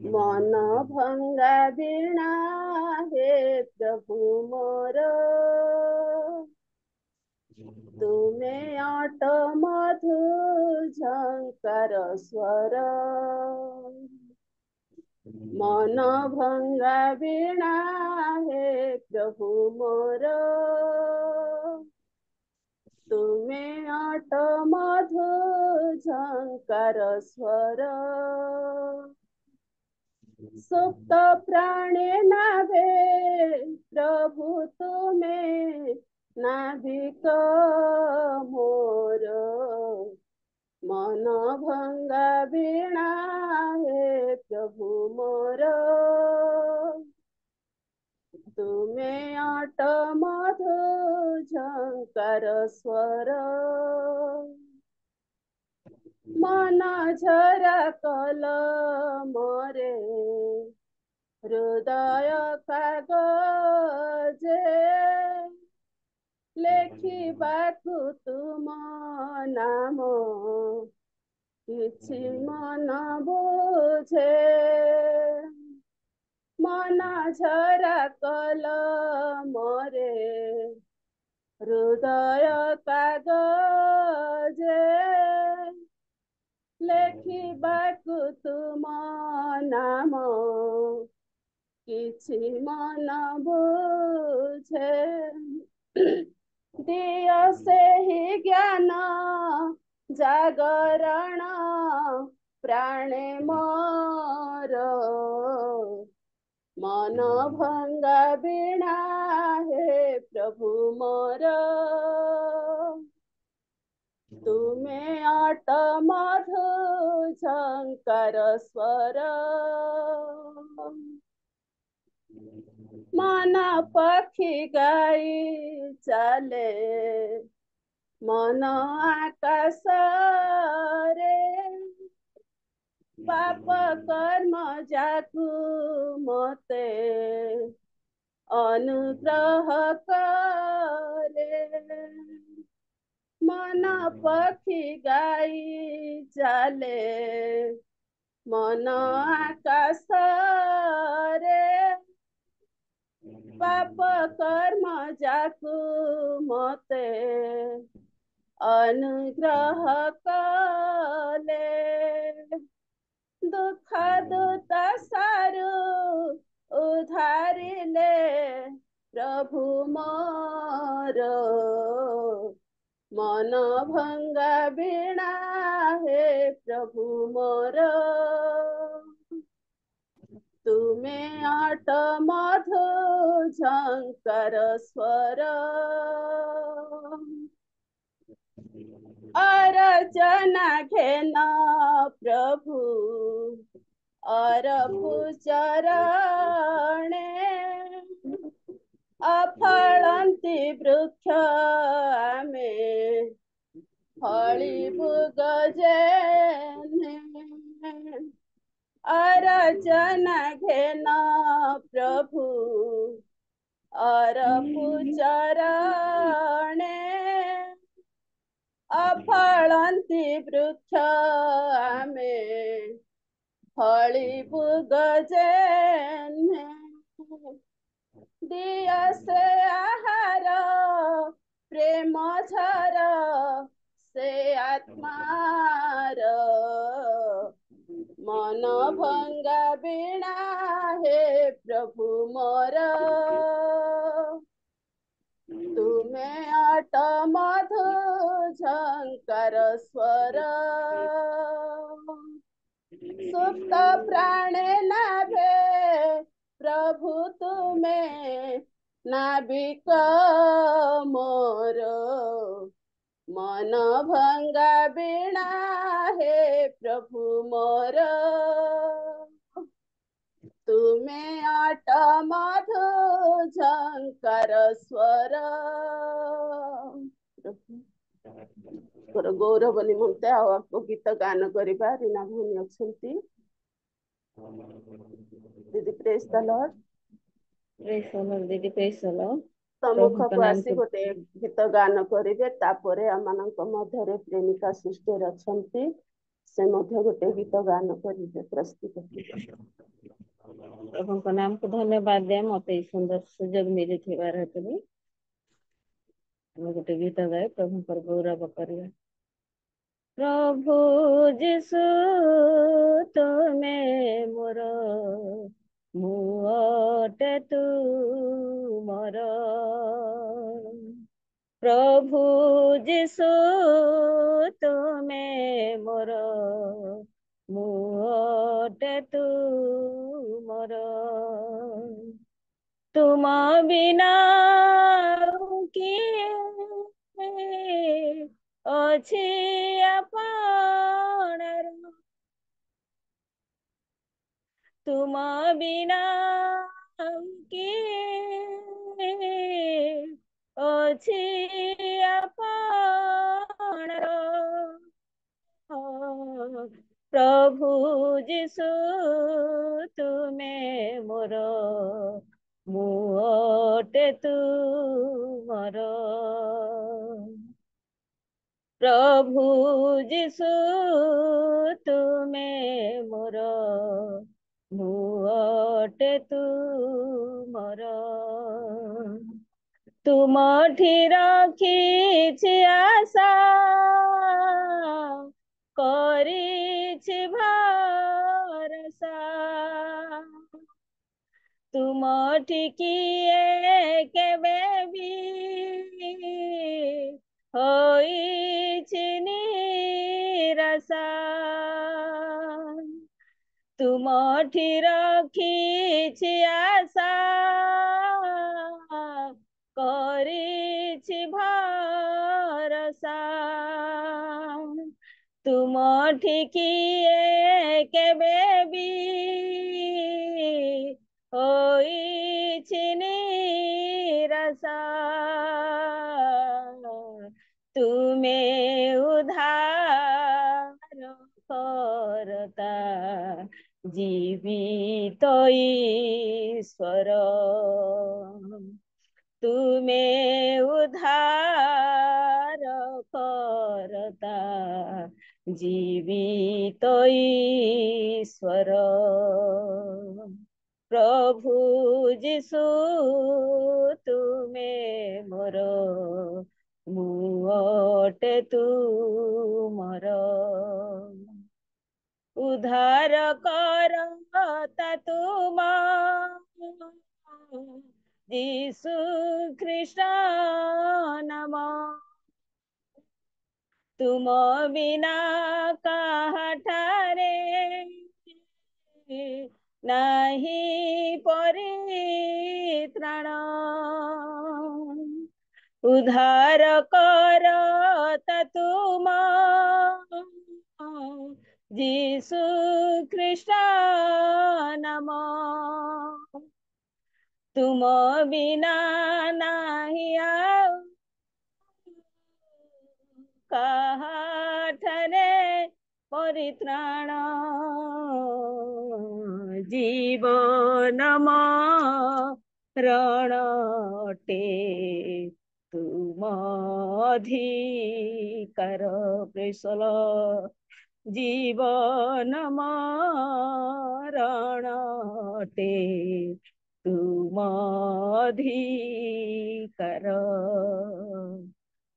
मन भंगा वीणा हे प्रभु मोर, तुमे अट मधु झंकार स्वर। मन भंगा वीणा हे प्रभु मोर, तुमे अट मधु झंकार स्वर। सुप्त प्राणे नाभे प्रभु तुमे नाभिक मोर। मन भंगा वीणा हे प्रभु मोर, तुमे अट मधु झंकार स्वर। मन झरा कल मोरे हृदय कागजे, लेखिबाकु तुम नाम किछि मन बुझे। मन झरा कल मोरे हृदय कागजे, लेखिबाकु तुम नाम किछि मन बुझे। दिय सेहि ज्ञान जागरण प्राणे मोर। मन भंगा वीणा हे प्रभु मोर, तुमे अट मधु झंकार स्वर। मन पक्षी गाई चले मन आकाश रे, पाप कर्म जाकु मते अनुग्रह करे। मन पक्षी गाई चले मन आकाश रे, पाप कर्म जाकु मते अनुग्रह कले। दुख दूत सारु उधारिले प्रभु मोर। मन भंगा वीणा हे प्रभु मोर, तुमे अट मधु झंकार स्वर। अर्चना घेन प्रभु अरपु चरणे, अफलंती वृक्ष आमे फलिबु गजेने। अर्चना घेन प्रभु अरपु चरणे, अफलंती वृक्ष आमे फलिबु गजेने। दिय से आहार प्रेम झर से आत्मार। मन भंगा वीणा हे प्रभु मोर, तुमे अट मधु झंकार स्वर। सुप्त प्राणे नाभे प्रभु तुमे नाभिक मोर। मन भंगा वीणा हे प्रभु मोर, तुमे अट मधु झंकार स्वर। गौरव निमंते आपको गीत गान करिबा रीना भूमि अछंती। दीदी praise the Lord. Praise the Lord दीदी, प्रेज द लॉर्ड। ସମ୍ମୁଖକୁ ପ୍ରଭୁଙ୍କ ଆସି ନାମକୁ ଗୋଟେ ଗୀତ ଗାନ କରିବେ। ତାପରେ ଆମମାନଙ୍କ ମଧ୍ୟରେ ପ୍ରେମିକା ସିଷ୍ଟର ଅଛନ୍ତି, ସେ ମଧ୍ୟ ଗୋଟେ ଗୀତ ଗାନ କରିବେ। ପ୍ରସ୍ତୁତ। ପ୍ରଭୁଙ୍କ ନାମକୁ ଧନ୍ୟବାଦ ଦେ ମତେ ଏଇ ସୁନ୍ଦର ସୁଯୋଗ ମିଳିଥିବାର ହେତୁ ଆମେ ଗୋଟେ ଗୀତ ଗାଇ ପ୍ରଭୁଙ୍କର ଗୌରବ କରିବା। ପ୍ରଭୁ ଯୀଶୁ ତୁମେ ମୋର ମୁଅଟେ ତୁମର। ପ୍ରଭୁ ଯୀଶୁ ତୁମେ ମୋର ମୁଅଟେ ତୁମର। ତୁମ ବିନା ଆଉ କିଏ ଅଛି ଆପଣାର। ତୁମ ବିନା ଆଉ କିଏ ଅଛି ଆପଣାର। ପ୍ରଭୁ ଯୀଶୁ ତୁମେ ମୋର ମୁଅଟେ ତୁମର। ପ୍ରଭୁ ଯୀଶୁ ତୁମେ ମୋର ମୁଅଟେ ତୁମର। ତୁମଠି ରଖିଛି ଆଶା, କରିଛି ଭରସା। ତୁମଠି କିଏ କେବେ ବି ହୋଇଛି ନିରାଶା। ତୁମଠି ରଖିଛି ଆଶା, କରିଛି ଭରସା। ତୁମଠି କିଏ କେବେ ବି ହୋଇଛି ନିରାଶା। ତୁମେ ଉଦ୍ଧାର କରତା ଜୀବିତ ଈଶ୍ୱର। ତୁମେ ଉଦ୍ଧାର କରତା ଜୀବିତ ଈଶ୍ୱର। ପ୍ରଭୁ ଯୀଶୁ ତୁମେ ମୋର ମୁଅଟେ ତୁମର। ଉଦ୍ଧାର କରତା ତୁମ ଯୀଶୁ ଖ୍ରୀଷ୍ଟ ନାମ। ତୁମ ବିନା କାହାଠାରେ ନାହିଁ ପରିତ୍ରାଣ। ଉଦ୍ଧାର କରତା ତୁମ ଯୀଶୁ ଖ୍ରୀଷ୍ଟ ନାମ। ତୁମ ବିନା ନାହିଁ ଆଉ କାହାଠାରେ ପରିତ୍ରାଣ। ଜୀବନ ମରଣ ଅଟେ ତୁମ ଅଧିକାର। ପ୍ରେସଲ ଜୀବନ ମରଣ ଅଟେ ତୁମ ଅଧିକାର।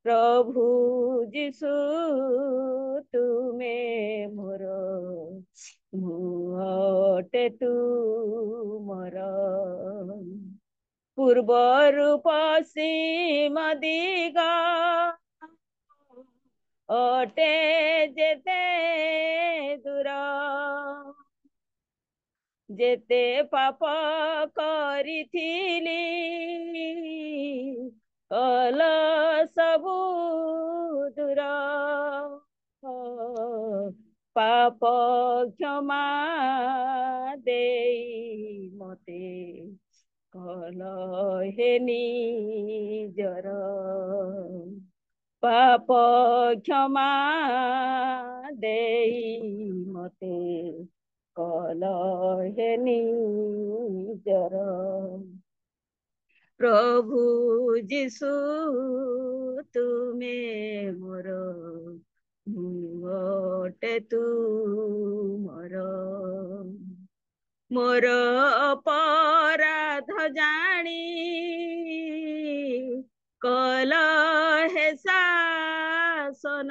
ପ୍ରଭୁ ଯୀଶୁ ତୁମେ ମୋର ମୁଅଟେ ତୁମର। ପୂର୍ବରୁ ପଶ୍ଚିମ ଦିଗ ଅଟେ ଯେତେ ଦୂର। ଯେତେ ପାପ କରିଥିଲି କଲ ସବୁ ଦୂର। ପାପ କ୍ଷମା ଦେଇ ମତେ କଲ ହେ ନିଜର। ପାପ କ୍ଷମା ଦେଇ ମତେ କଲ ହେ ନିଜର। प्रभु जिसु तुमे मोर मुटे तू मोर मोर अपराध जानी कल हे शासन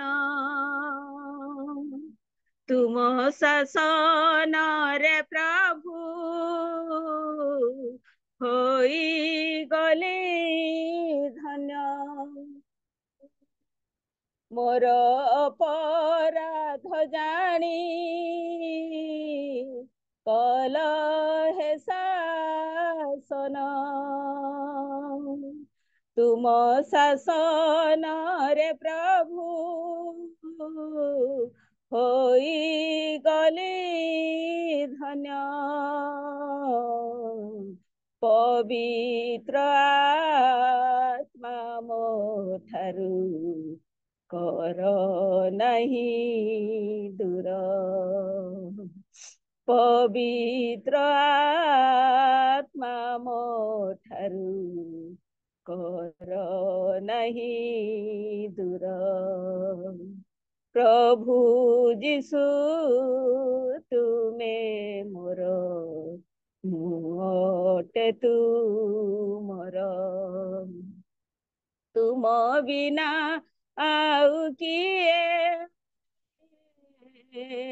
तुम शासन रे प्रभु होई गले धन्य मोर अपराध जानी कल हे शासन तुम शासन रे प्रभु होई गले धन्य पवित्र आत्मा मो ठारू कर नहीं दूर पवित्र आत्मा मो ठारू कर नहीं दूर प्रभु जिसु तुमे मोर मुटे तू मोर तुम बिना आउ किए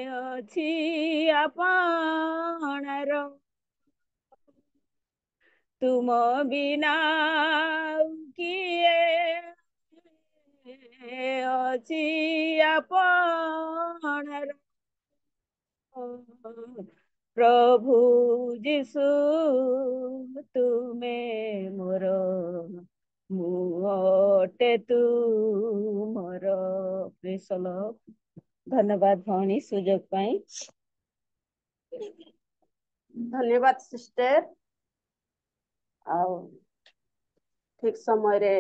अछि आपणार तुम बिना आउ किए अछि आपणार प्रभु जिसु तुमे मोर मुटे तू मोर प्रेसल धन्यवाद भौणी सुजोग पाई धन्यवाद सिस्टर ठीक समय रे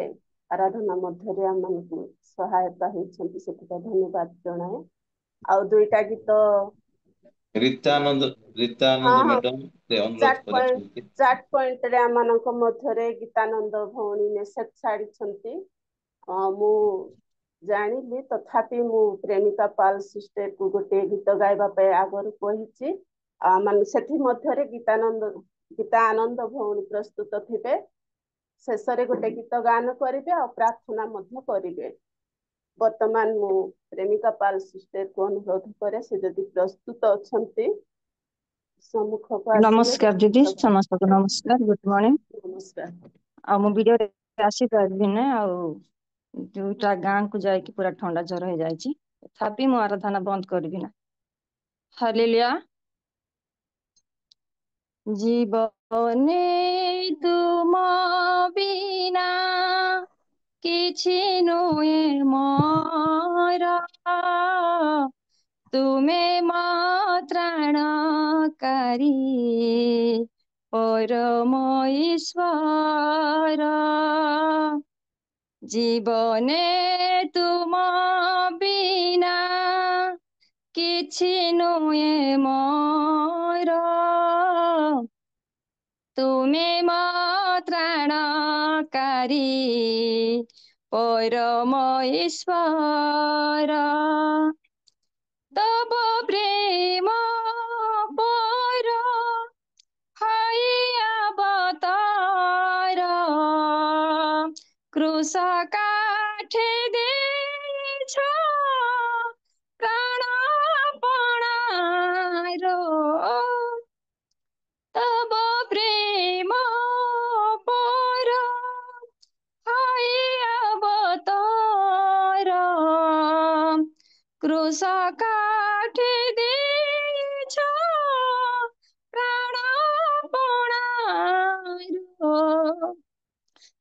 आराधना मध्य आम सहायता होती से धन्यवाद जनाए आ दुईटा गीत रीतानंद हाँ हाँ मैडम से अनुरोध कर चार्ट पॉइंट रे आम मध्य गीतानंद भौणी मेसेज छाड़ी मु जानिली तथापि मु प्रेमिका पाल सिस्टर को गोटे गीत गाइबा पे आगर कही मान सेठी मध्य गीता आनंद भौणी प्रस्तुत थिबे शेष रे गोटे गीत गान करेंगे और प्रार्थना मध्य करेंगे वर्तमान मु प्रेमिका पाल सिस्टर को अनुरोध करे से जदि प्रस्तुत अच्छा सम्मुख को नमस्कार दीदी समस्त को नमस्कार गुड मॉर्निंग नमस्कार आ मु वीडियो रे आसी पारबी ना आ दुटा गां को जाई कि पूरा ठंडा जर हो जाई छी तथापि मु आराधना बंद करबी ना हालेलुया जीवने तुम बिना किछि नुए मोर तुमे त्राणकारी परम ईश्वर जीवने तुम बिना किछि नुए मोर तुमे त्राणकारी परम ईश्वर तब प्रेम पर अवतार क्रूस काठे देछ प्राणपणार तब प्रेम पर अवतार क्रूस काठे देछ प्राणपणार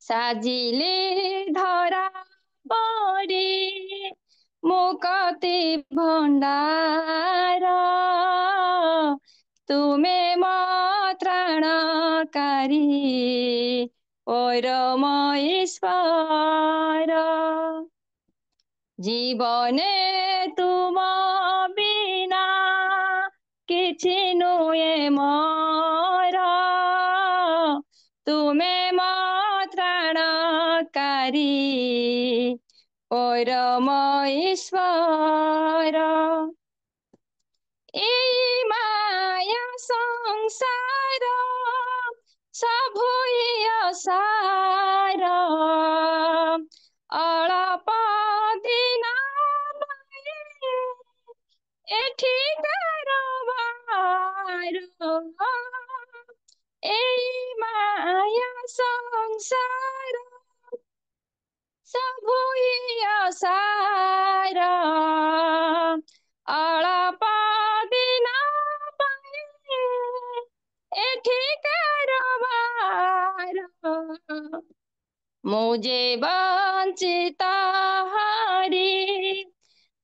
साजिले धरा परे मुक्ति भंडार तुमे त्राणकारी परम ईश्वर जीवने तुम बिना किछि नुए मोर तुमे परम ईश्वर এই মায়া সংসার ସବୁ ଅସାର ଅଳପ ଦିନ ଏଠି କାରବାର এই মায়া সংসার ସବୁ ଅସାର ଅଳପ ଦିନ ଏଠି କାରବାର ମୁଁ ଯେ ବଞ୍ଚିତ ହରି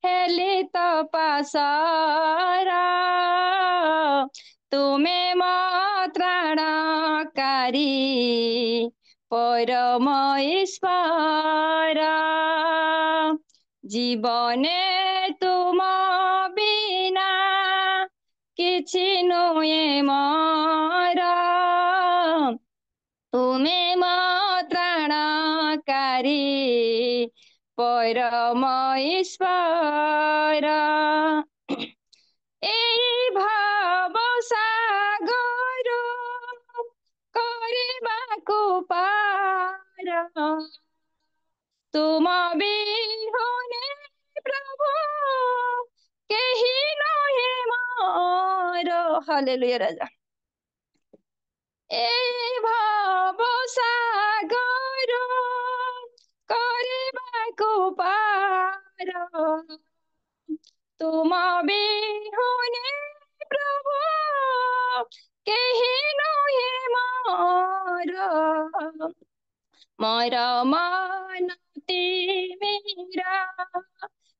ହେଲି ତ ପାସର ତୁମେ ମୋ ତ୍ରାଣକାରୀ परम ईश्वर जीवने तुम बिना किछि नुहे मोर तुमे मो त्राणकारी परम ईश्वर এই ভাব সাগর କରିବାକୁ ପାର ତୁମ ବିହୁନେ ପ୍ରଭୁ କେହି ନୁହେଁ ମୋର ହାଲେଲୁୟା ରାଜା এই ଭାବ ସାଗର କରିବାକୁ ପାର ତୁମ ବିହୁନେ ପ୍ରଭୁ କେହି ନୁହେଁ ମୋର ମୋର ମନତି ମୀରା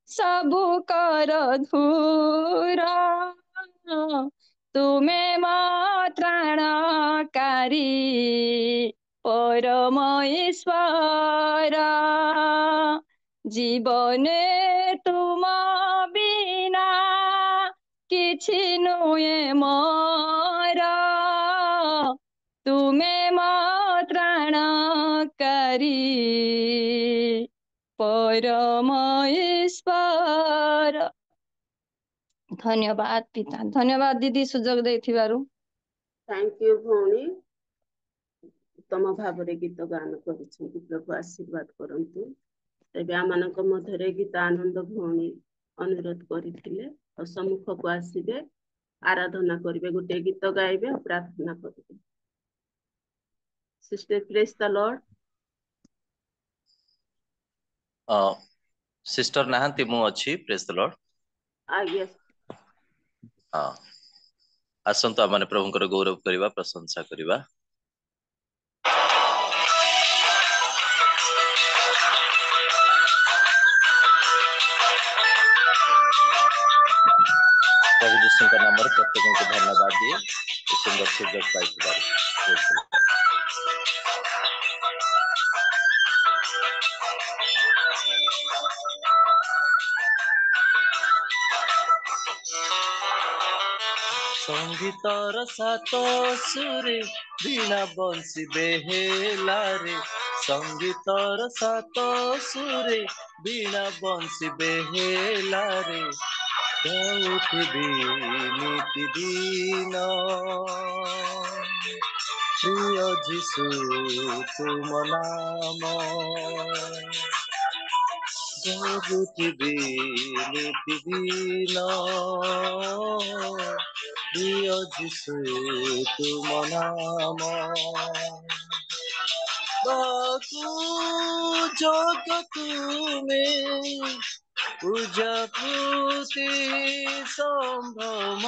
ସବୁ କର ଧୂର ତୁମେ ମୋ ତ୍ରାଣକାରୀ ପରମ ଈଶ୍ୱର ଜୀବନେ ତୁମ ବିନା କିଛି ନୁହେଁ ମୋର ତୁମେ ମୋ ତ୍ରାଣକାରୀ परम ईश्वर धन्यवाद पिता धन्यवाद दीदी सुजोग देथिबारु थैंक यू भौणी उत्तम भावरे गीत गान करिसेंती प्रभु आशीर्वाद करंतु तेबे आमानक मध्यरे गीतानंद भौणी अनुरोध करिथिले और सम्मुख को आसीबे आराधना करिवे गोटे गीत गाइबे और प्रार्थना करिवे sister praise the Lord sister नाहंती मु अछि प्रेज द लॉर्ड आज्ञा हाँ आसंतु आमने प्रभुंकर गौरव करिवा प्रशंसा करिवा प्रभु यीशु का नाम प्रत्येक को धन्यवाद दिए सुंदर सुजोग पाइबार संगीतर सात सुरे वीणा बंसी बेहेलारे संगीतर सात सुरे वीणा बंसी बेहेलारे गाउथिबी नीति दिन प्रिय जीशु तुम नाम गाउथिबी नीति दिन प्रिय जीशु तुम नाम बाकु जगत में पूजा पूति संभ्रम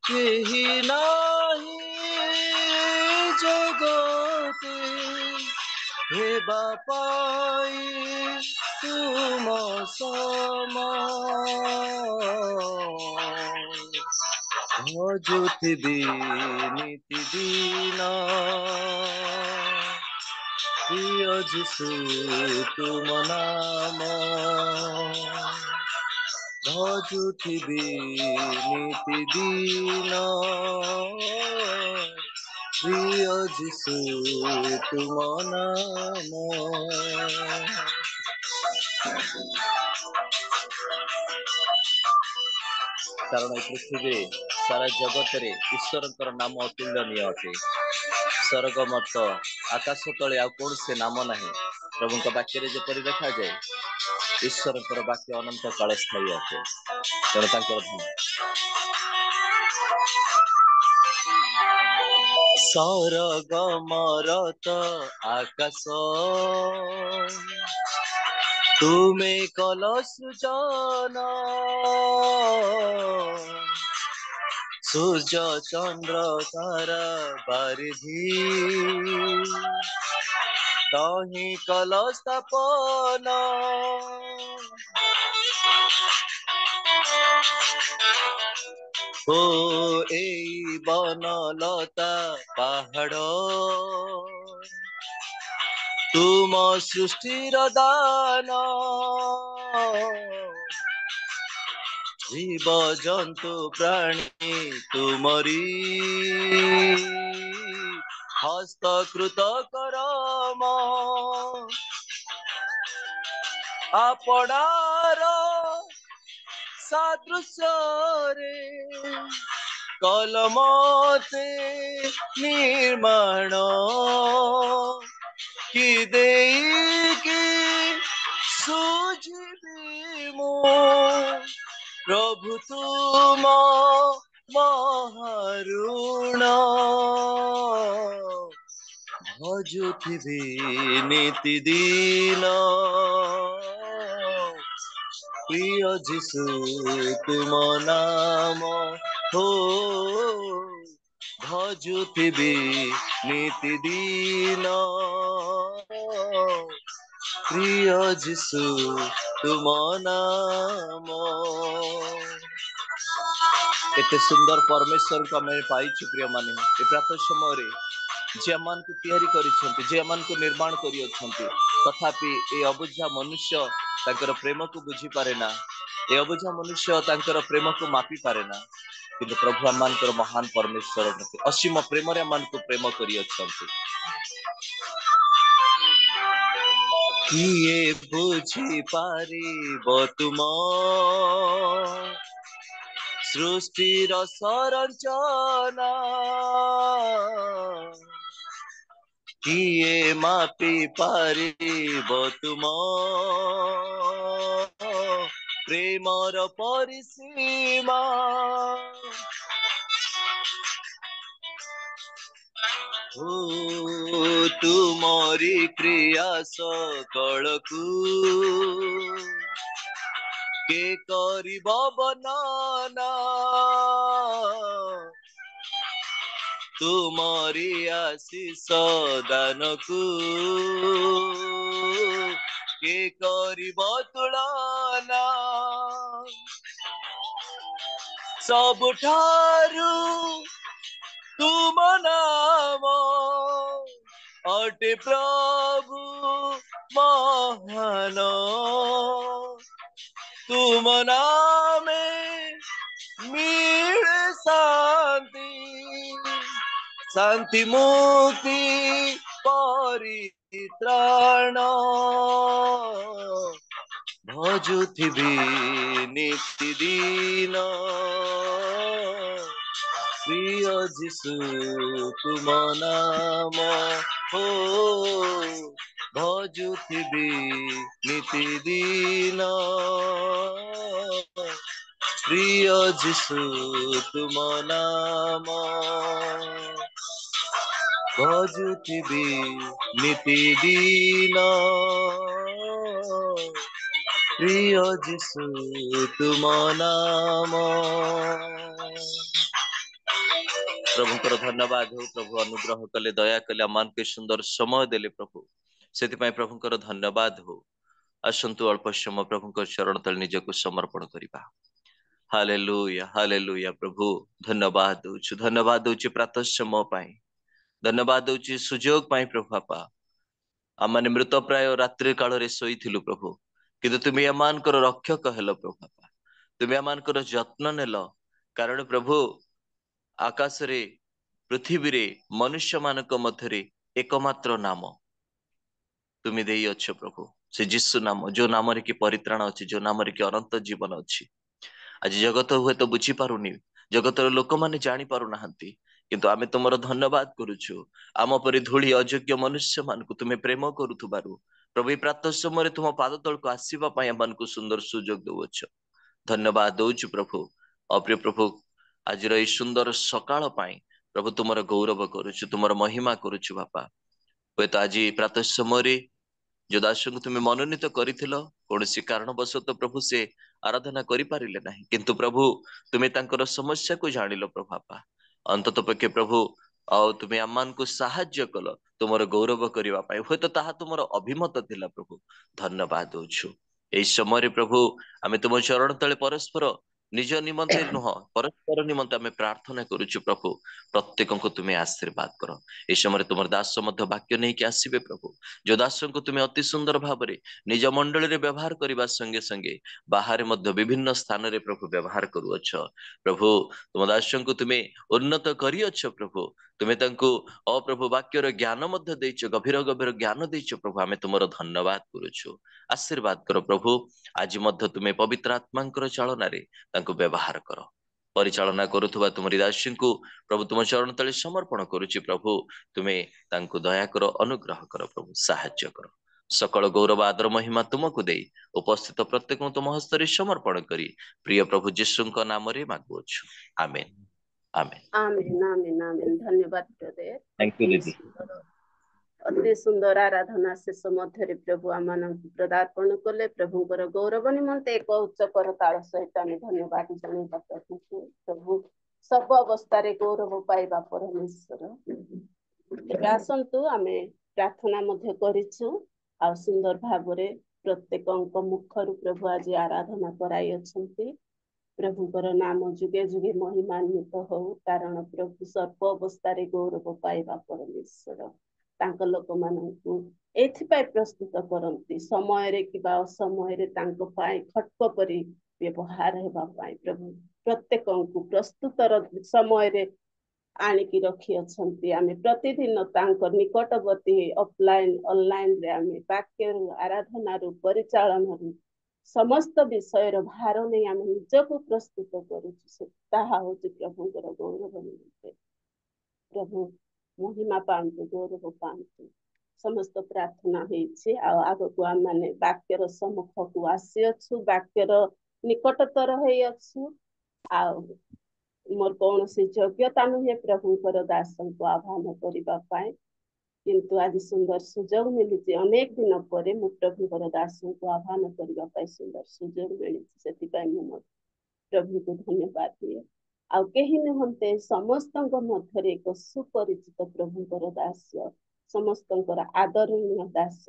केही नाही जगते हेबा पाई तुम सम भजुथिबी नीति दिन प्रिय जीशु तुम नाम भजुथिबी नीति दिन ପ୍ରିୟ ଯୀଶୁ ତୁମ ନାମ। କାରଣ ଏ ପୃଥିବୀରେ ସାରା ଜଗତରେ ଈଶ୍ୱରଙ୍କର ନାମ ଅତୁଳନୀୟ ଅଟେ। ସ୍ୱର୍ଗ ମତ ଆକାଶ ତଳେ ଆଉ କୌଣସି ନାମ ନାହିଁ। ପ୍ରଭୁଙ୍କ ବାକ୍ୟରେ ଯେପରି ଦେଖାଯାଏ ଈଶ୍ୱରଙ୍କର ବାକ୍ୟ ଅନନ୍ତ କାଳ ସ୍ଥାୟୀ ଅଟେ। ତେଣୁ ତାଙ୍କର ସ୍ୱର୍ଗ ମରତ ଆକାଶ ତୁମେ କଲ ସୃଜନ, ସୂର୍ଯ୍ୟ ଚନ୍ଦ୍ର ତାରା ବାରିଧି ତହିଁ କଲ ସ୍ଥାପନ। ଓ ଏଇ ବନଲତା ପାହାଡ଼ ତୁମ ସୃଷ୍ଟିର ଦାନ, ଜୀବ ଜନ୍ତୁ ପ୍ରାଣୀ ତୁମରି ହସ୍ତକୃତ କରମ। ଆପଣାର ସାଦୃଶ୍ୟରେ କଲମତେ ନିର୍ମାଣ, କି ଦେଇକି ସୁଝିବି ମୁଁ ପ୍ରଭୁ ତୁମ ମହାରୁଣ। ଭଜୁଥିବି ନିତିଦିନ ପ୍ରିୟ ଯୀଶୁ ତୁମ ନାମ। ହୋ ଭଜୁଥିବି ନିତିଦିନ ପ୍ରିୟ ଯୀଶୁ ତୁମ ନାମ। କେତେ ସୁନ୍ଦର ପରମେଶ୍ୱରଙ୍କୁ ଆମେ ପାଇଛୁ ପ୍ରିୟମାନେ। ଏ ପ୍ରାତଃ ସମୟରେ ଯେମାନଙ୍କୁ ତିଆରି କରିଛନ୍ତି, ଯେମାନଙ୍କୁ ନିର୍ମାଣ କରିଅଛନ୍ତି, ତଥାପି ଏ ଅବୁଝା ମନୁଷ୍ୟ ତାଙ୍କର ପ୍ରେମକୁ ବୁଝିପାରେ ନା। ଏ ଅବୁଝା ମନୁଷ୍ୟ ତାଙ୍କର ପ୍ରେମକୁ ମାପି ପାରେ ନା। କିନ୍ତୁ ପ୍ରଭୁ ଆମମାନଙ୍କର ମହାନ ପରମେଶ୍ୱର ଅସୀମ ପ୍ରେମରେ ଆମମାନଙ୍କୁ ପ୍ରେମ କରିଅଛନ୍ତି। କିଏ ବୁଝିପାରିବ ତୁମ ସୃଷ୍ଟିର ସଂରଚନା, କିଏ ମାପି ପାରିବ ତୁମ ପ୍ରେମର ପରିସୀମା। ତୁମରି କ୍ରିୟା ସକଳକୁ କେ କରିବ ବର୍ଣ୍ଣନା, ତୁମରି ଆଶିଷ ଦାନକୁ କେ କରିବ ତୁଳନା। ସବୁଠାରୁ ତୁମ ନାମ ଅଟେ ପ୍ରଭୁ ମହାନ, ତୁମ ନାମେ ମିଳେ ଶାନ୍ତି, ଶାନ୍ତି ମୁକ୍ତି ପରିତ୍ରାଣ। ଭଜୁଥିବି ନିତିଦିନ ପ୍ରିୟ ଯୀଶୁ ତୁମ ନାମ। ହୋ ଭଜୁଥିବି ନିତିଦିନ ପ୍ରିୟ ଯୀଶୁ ତୁମ ନାମ। ଭଜୁଥିବି ନିତିଦିନ ପ୍ରିୟ ଯୀଶୁ ତୁମ ନାମ। ପ୍ରଭୁଙ୍କର ଧନ୍ୟବାଦ ହଉ। ପ୍ରଭୁ ଅନୁଗ୍ରହ କଲେ, ଦୟା କଲେ, ଆମମାନଙ୍କୁ ସୁନ୍ଦର ସମୟ ଦେଲେ ପ୍ରଭୁ, ସେଥିପାଇଁ ପ୍ରଭୁଙ୍କର ଧନ୍ୟବାଦ ହଉ। ଆସନ୍ତୁ ଅଳ୍ପ ସମୟ ପ୍ରଭୁଙ୍କ ଚରଣ ତଳେ ନିଜକୁ ସମର୍ପଣ କରିବା। Hallelujah, hallelujah. ପ୍ରଭୁ ଧନ୍ୟବାଦ ଦଉଛୁ, ଧନ୍ୟବାଦ ଦଉଛି ପ୍ରାତଃ ସମୟ ପାଇଁ, ଧନ୍ୟବାଦ ଦଉଛି ସୁଯୋଗ ପାଇଁ। ପ୍ରଭୁ ବାପା, ଆମମାନେ ମୃତ ପ୍ରାୟ ରାତ୍ରି କାଳରେ ଶୋଇଥିଲୁ ପ୍ରଭୁ, କିନ୍ତୁ ତୁମେ ଏମାନଙ୍କର ରକ୍ଷକ ହେଲ ପ୍ରଭୁ ବାପା, ତୁମେ ଏମାନଙ୍କର ଯତ୍ନ ନେଲ। କାରଣ ପ୍ରଭୁ ଆକାଶରେ पृथ्वी रे मनुष्य मानक मध्यरे एकमात्र नाम तुम देई अच्छ प्रभु से जीशु नाम जो नाम रे कि परित्राण अच्छी जो नाम रे कि अनंत जीवन अच्छी आज जगत हुए तो बुझी पारुनी जगतर लोक माने जानी पारु नाहंती किंतु आमे तुमर धन्यवाद करूछु आम परि धूली अयोग्य मनुष्य मान को तुम्हें प्रेम करूथुबारु प्रभु प्रातः समय तुम पाद तल को आसीबा पई मन को सुंदर सुजोग दउछ धन्यवाद दउछु प्रभु अप्रिय प्रभु आज रही सुंदर सकाळ पाई प्रभु तुमर गौरव करूछु तुमर महिमा करूछु बापा हुए तो आज प्रातः समय जो दास को तुम्हें मनोनीत करिथिलो कोनोसी कारणवशत प्रभु से आराधना करि पारिले नाही किंतु प्रभु तुम्हें तांकर समस्या को जानिलो प्रभु आपा अंतत पक्षे प्रभु आउ तुम्हें आमान को साहाय्य कल तुमर गौरव करबा पाई होय तो ताहा तुमर अभिमत थिला प्रभु धन्यवाद दउछु एई समय प्रभु आमे तुम चरण तले परस्पर निज निमंते नुह परस्पर निमंते आमे प्रार्थना करूछु प्रभु प्रत्येक को तुम्हें आशीर्वाद करो ए समय तुम दास मध्य वाक्य नहीं कि आसीबे प्रभु जो दास को तुम्हें अति सुंदर भाव निज मंडल रे व्यवहार करबा संगे संगे बाहर मध्य विभिन्न स्थान रे प्रभु व्यवहार करूअछ प्रभु तुम दास को तुम्हें उन्नत करिअछ प्रभु तुम्हें तांको अप्रभु वाक्यर ज्ञान मध्य देइछ गभीर गभीर ज्ञान देइछ प्रभु आमे तुमर धन्यवाद करूछु आशीर्वाद करो प्रभु आज मध्य तुम्हें पवित्र आत्मांकर चालना रे तांको व्यवहार करो परिचालना करुवा तुमरी दासी को प्रभु तुम चरण तले समर्पण करुछि प्रभु तुम्हें तांको दया करो अनुग्रह करो प्रभु साहाय्य करो सकल गौरव आदर महिमा तुमको दे उपस्थित प्रत्येक तुम हस्ତରେ समर्पण करी प्रिय प्रभु जीशुଙ୍କ नामରେ मागुछु आमेन आमेन आमेन आमेन आमेन धन्यवाद ब्रदर थैंक यू दीदी अति सुंदर आराधना शेष मध्य प्रभु आम प्रदार्पण कले प्रभुଙ୍କର गौरव निमंते एक उच्च करताल सहित आम धन्यवाद जनाइबा प्रभु प्रभु सब अवस्था गौरव पाइबा परमेश्वर आसतु आम प्रार्थना मध्य करिछु आ सुंदर भाव प्रत्येक मुखर प्रभु आज आराधना कराई अछंती प्रभुଙ୍କର नाम जुगे जुगे महिमान्वित हो कारण प्रभु सर्व अवस्था गौरव पाइबा परमेश्वर तांक लोक मानू एथिपाई प्रस्तुत करती समय कि असमय खटक पर व्यवहार हेबा पाई प्रभु प्रत्येक को प्रस्तुत समय आनिकी रखी अछंती आमे प्रतिदिन तांक निकटवर्ती ऑफलाइन ऑनलाइन रे आमे वाक्य आराधना रु परिचालन रु समस्त विषय भार नहीं आम निजक प्रस्तुत करुछु ताहा होछि प्रभुଙ୍କର गौरव निमित्ते प्रभु महिमा पांतु गौरव पांतु समस्त प्रार्थना होइछि आ आगो को आम माने वाक्यर सम्मुख को आसी अछु वाक्यर निकटतर होई अछु आ मोर कौन से योग्यता नुहे प्रभुଙ୍କର दासनको आह्वान करबा पाए किंतु आज सुंदर सुजोग मिली अनेक दिन पर मु प्रभुଙ୍କର दासनको आह्वान करबा पाए सुंदर सुजोग मिली सेतिपाई मु प्रभु को धन्यवाद दिए आउ केही नुहंते समस्तଙ୍କ मध्यरे एक सुपरिचित प्रभुଙ୍କର दास समस्तଙ୍କର आदरणीय दास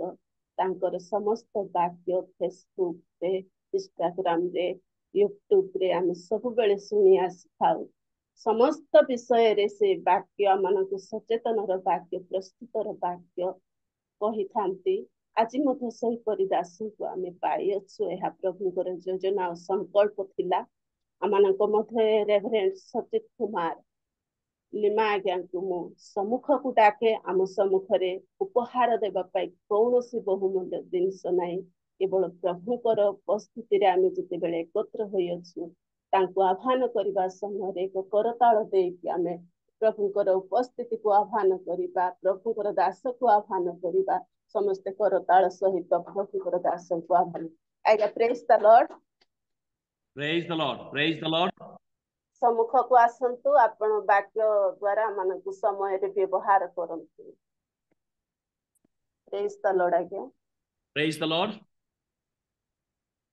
तांकर समस्त वाक्य फेसबुक रे इंस्टाग्राम रे यूट्यूब रे हम सब बेले सुनी आसी थाउ समस्त विषय रे से वाक्य मानक सचेतन वाक्य प्रस्तुतर वाक्य कही थांती आज मध्य सही परि दासु को आमे पाई अछु एहा प्रभुଙ୍କର योजना और संकल्प थिला आमानक मध्य रेवरेंड सचित कुमार लिमा आज्ञा को मु सम्मुख को डाके आम सम्मुख रे उपहार देबा पाई कौनसी बहुमूल्य जिनिस नाही केवल प्रभुଙ୍କର उपस्थिति रे आमे जते बेले एकत्र होई अछु तांको आह्वान करबा समय एक करताल देकी आमे प्रभुଙ୍କର उपस्थिति को आह्वान करबा प्रभुଙ୍କର दास को आह्वान करबा समस्त करताल सहित प्रभुଙ୍କର दास को आह्वान आइगा praise the Lord praise the Lord praise the Lord सम्मुख को आसंतु आपण वाक्य द्वारा मानक समय रे व्यवहार करंतु प्रेज द लॉर्ड आज्ञा प्रेज द लॉर्ड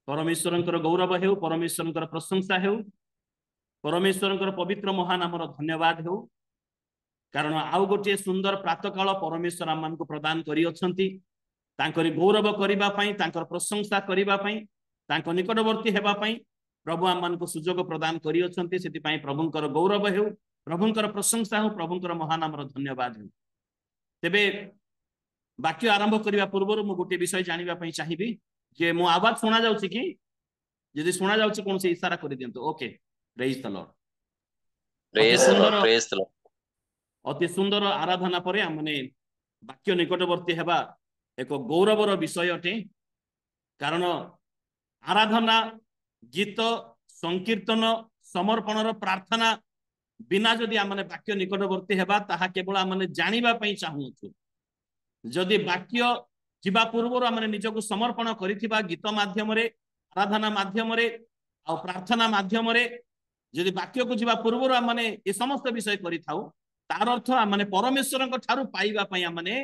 परमेश्वरंकर गौरव हेउ परमेश्वरंकर प्रशंसा हेउ परमेश्वरंकर पवित्र महान नामर धन्यवाद हेउ कारण आउ गोटे सुंदर प्रातः काल परमेश्वर आम को प्रदान करी अछंती तांकरी गौरव करिबा पई तांकर प्रशंसा करिबा पई तांको निकटवर्ती हेबा पई प्रभु आम को सुजोग प्रदान करी अछंती सेति पई प्रभुंकर गौरव हेउ प्रभुंकर प्रशंसा हेउ प्रभुंकर महान नामर धन्यवाद हेउ तेबे वाक्य आरंभ करिबा पूर्व मु गोटे विषय जानिबा पई चाहिबी जे मो आवाज सुना जाउछि कि यदि सुना जाउछि कोन से इशारा करि दियंतो okay praise the Lord praise the Lord अति सुंदर आराधना पर आमने वाक्य निकटवर्ती हेबा एक गौरवर विषय अटे कारण आराधना गीत संकीर्तन समर्पण प्रार्थना बिना जदि आमने वाक्य निकटवर्ती हेबा ताहा केवल आमने जानिबा पई चाहूछु जदि वाक्य जीवा पूर्व आमने निजको समर्पण करिथिबा गीत माध्यम रे आराधना माध्यम रे आ प्रार्थना माध्यम रे जदि वाक्य को जीवा पूर्व आमने ए समस्त विषय करिथाउ तार अर्थ आमने परमेश्वर ठारू पाइबा पई आमने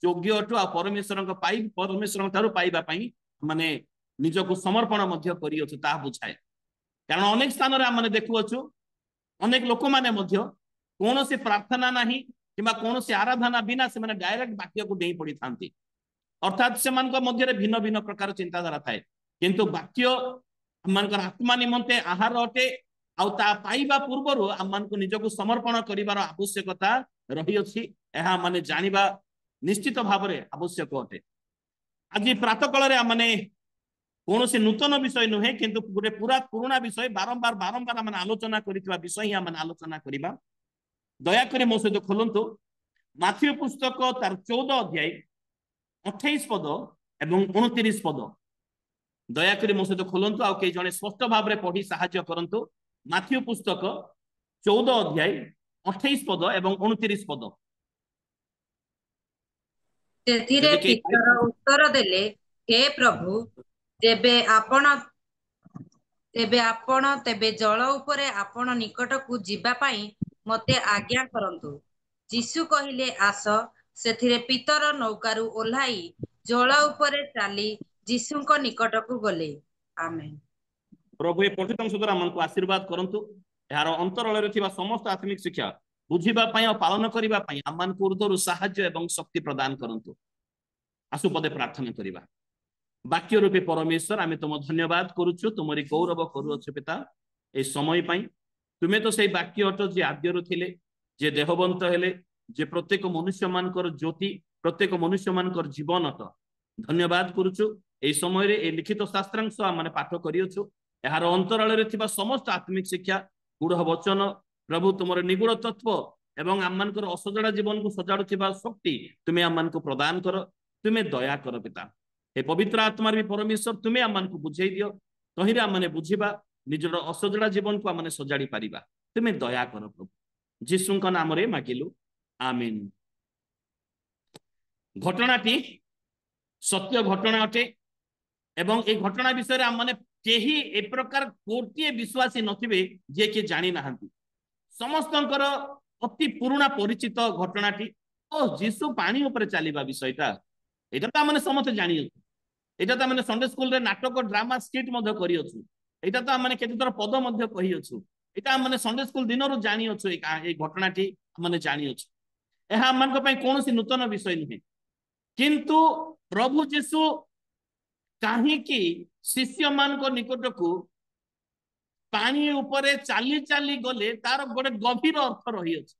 योग्य अटु आ परमेश्वर ठारू पाइबा पई माने निजको समर्पण मध्य करियछु ता बुझाए कारण अनेक स्थान रे आमने देखुअछु अनेक लोक माने मध्य कोनोसी प्रार्थना नाही किबा कोनोसी आराधना बिना से माने डायरेक्ट वाक्य को देई पड़ी थांती अर्थात से मान को मध्य रे भिन्न भिन्न प्रकार चिंताधारा थाए किंतु वाक्य मानकर आत्मा निमंते आहार अटे आउ ता पाइबा पूर्वरु आमान को निजको समर्पण करिवार आवश्यकता रही अछि एहा माने जानिबा निश्चित भाव रे आवश्यक अटे आज प्रातः काल रे माने कोनोसी नूतन विषय नुहे किंतु गोटे पूरा पुराना विषय बारंबार बारंबार आम आलोचना करितबा विषय ही आम आलोचना करिबा दया करे मो सहित खोलंतु माथ्यू पुस्तक तार 14 अध्याय 28 पद एवं 29 पद दया करे मो सहित खोलंतु आ के जने स्पष्ट भाव रे पढी सहाय्य करंतु माथ्यू पुस्तक 14 अध्याय 28 पद एवं 29 पद तेथिरे पितर उत्तर देले हे प्रभु तेबे आपण तेबे जल उपरे आपण निकट को जीवा पाई मते आज्ञा करंतु यीशु कहिले आस सेथिरे पितर नौकारू ओल्हाई जल उपरे चाली यीशुଙ୍କ निकट को गले आमेन प्रभु ए पठितम सुद्रा मन को आशीर्वाद करंतु यार अंतरल रे थिबा समस्त आत्मिक शिक्षा बुझिबा पई और पालन करिबा पई आमान को उर्दरु सहाय्य एवं शक्ति प्रदान करंतु आसु पदे प्रार्थना करिबा वाक्य रूपी परमेश्वर आमे तुम धन्यवाद करूछु तुमरी गौरव करूछु पिता ए समय पई तुमे तो सेही वाक्य अट जे आद्यरु थिले जे देहवंत हेले जे प्रत्येक मनुष्य मानकर ज्योति प्रत्येक मनुष्य मानकर जीवन अट धन्यवाद करूछु ए समय रे ए लिखित शास्त्रांश आमे पाठ करियछु यार अंतराल रे थिबा समस्त आत्मिक शिक्षा गुढ़ वचन प्रभु तुमर निगूढ़ तत्व एवं आममानकर असजड़ा जीवन को सजाड़ुथिबा शक्ति तुमे आममान को प्रदान कर तुमे दया कर पिता हे पवित्र आत्मा भी परमेश्वर तुमे आममान को बुझाई दियो तहिरे आमने बुझिबा निजर असजड़ा जीवन को आमने सजाड़ी पारिबा तुमे दया कर प्रभु यीशुଙ୍କ नाम रे मागिलु आमीन घटनाटी सत्य घटना अटे एवं ए घटना विषय आमने केही ए प्रकार कोटिए विश्वासी नथिबे जे के जानि नाहंती समस्तंकर अति पुराना परिचित घटनाटी ओ यीशु पानी ऊपर चलीबा विषयटा एटा त माने समस्त जानि एटा त माने संडे स्कूल रे नाटक ड्रामा स्किट मध्य करी अछु एटा त माने केते तर पद मध्य कहि अछु एटा माने संडे स्कूल दिनरु जानि अछु ए घटनाटी माने जानि अछु एहा मन को पई कोनोसी नूतन विषय नहे किंतु प्रभु यीशु काहे कि शिष्य मान को निकट को पानी ऊपर चाली चाली गले तार गोटे गभीर अर्थ रही अछि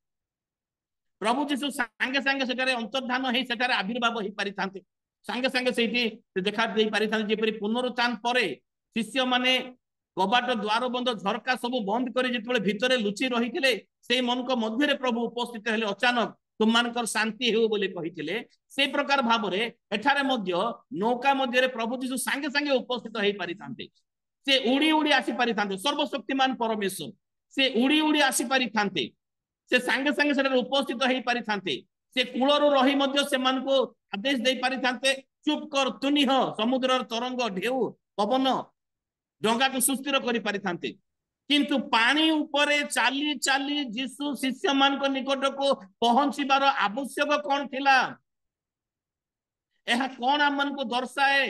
प्रभु यीशु संगे संगे सेटारे अंतर्धान हे सेटारे आविर्भाव हे पारि थांते संगे संगे सेठी देखा देई पारि थांते जेपरि पुनरुत्थान परे शिष्य माने कबाट द्वार बंद झरका सब बंद करी जेतबे भितरे लुचि रहिथिले सेई मन को मध्य रे प्रभु उपस्थित हेले अचानक तुम मानकर शांति हेउ बोली कहिथिले से प्रकार भाव रे एठारे मध्य नौका मध्य रे प्रभु यीशु संगे संगे उपस्थित हेई पारि थांते से उड़ी उड़ी आसी पारि थांते सर्वशक्तिमान परमेश्वर से उड़ी उड़ी आसी पारि थांते से संगे संगे सेठारे उपस्थित हेई पारि थांते से कूलरु रही मध्य से मान को आदेश देई पारि थांते चुप कर तुनिह समुद्रर तरंग ढेउ पवन डंगा को सुस्थिर करि पारि थांते किंतु पानी ऊपरे चाली चाली यीशु शिष्य मान को निकट को पहुंचीबार आवश्यक कौन थिला एहा कौन आमन को दर्शाए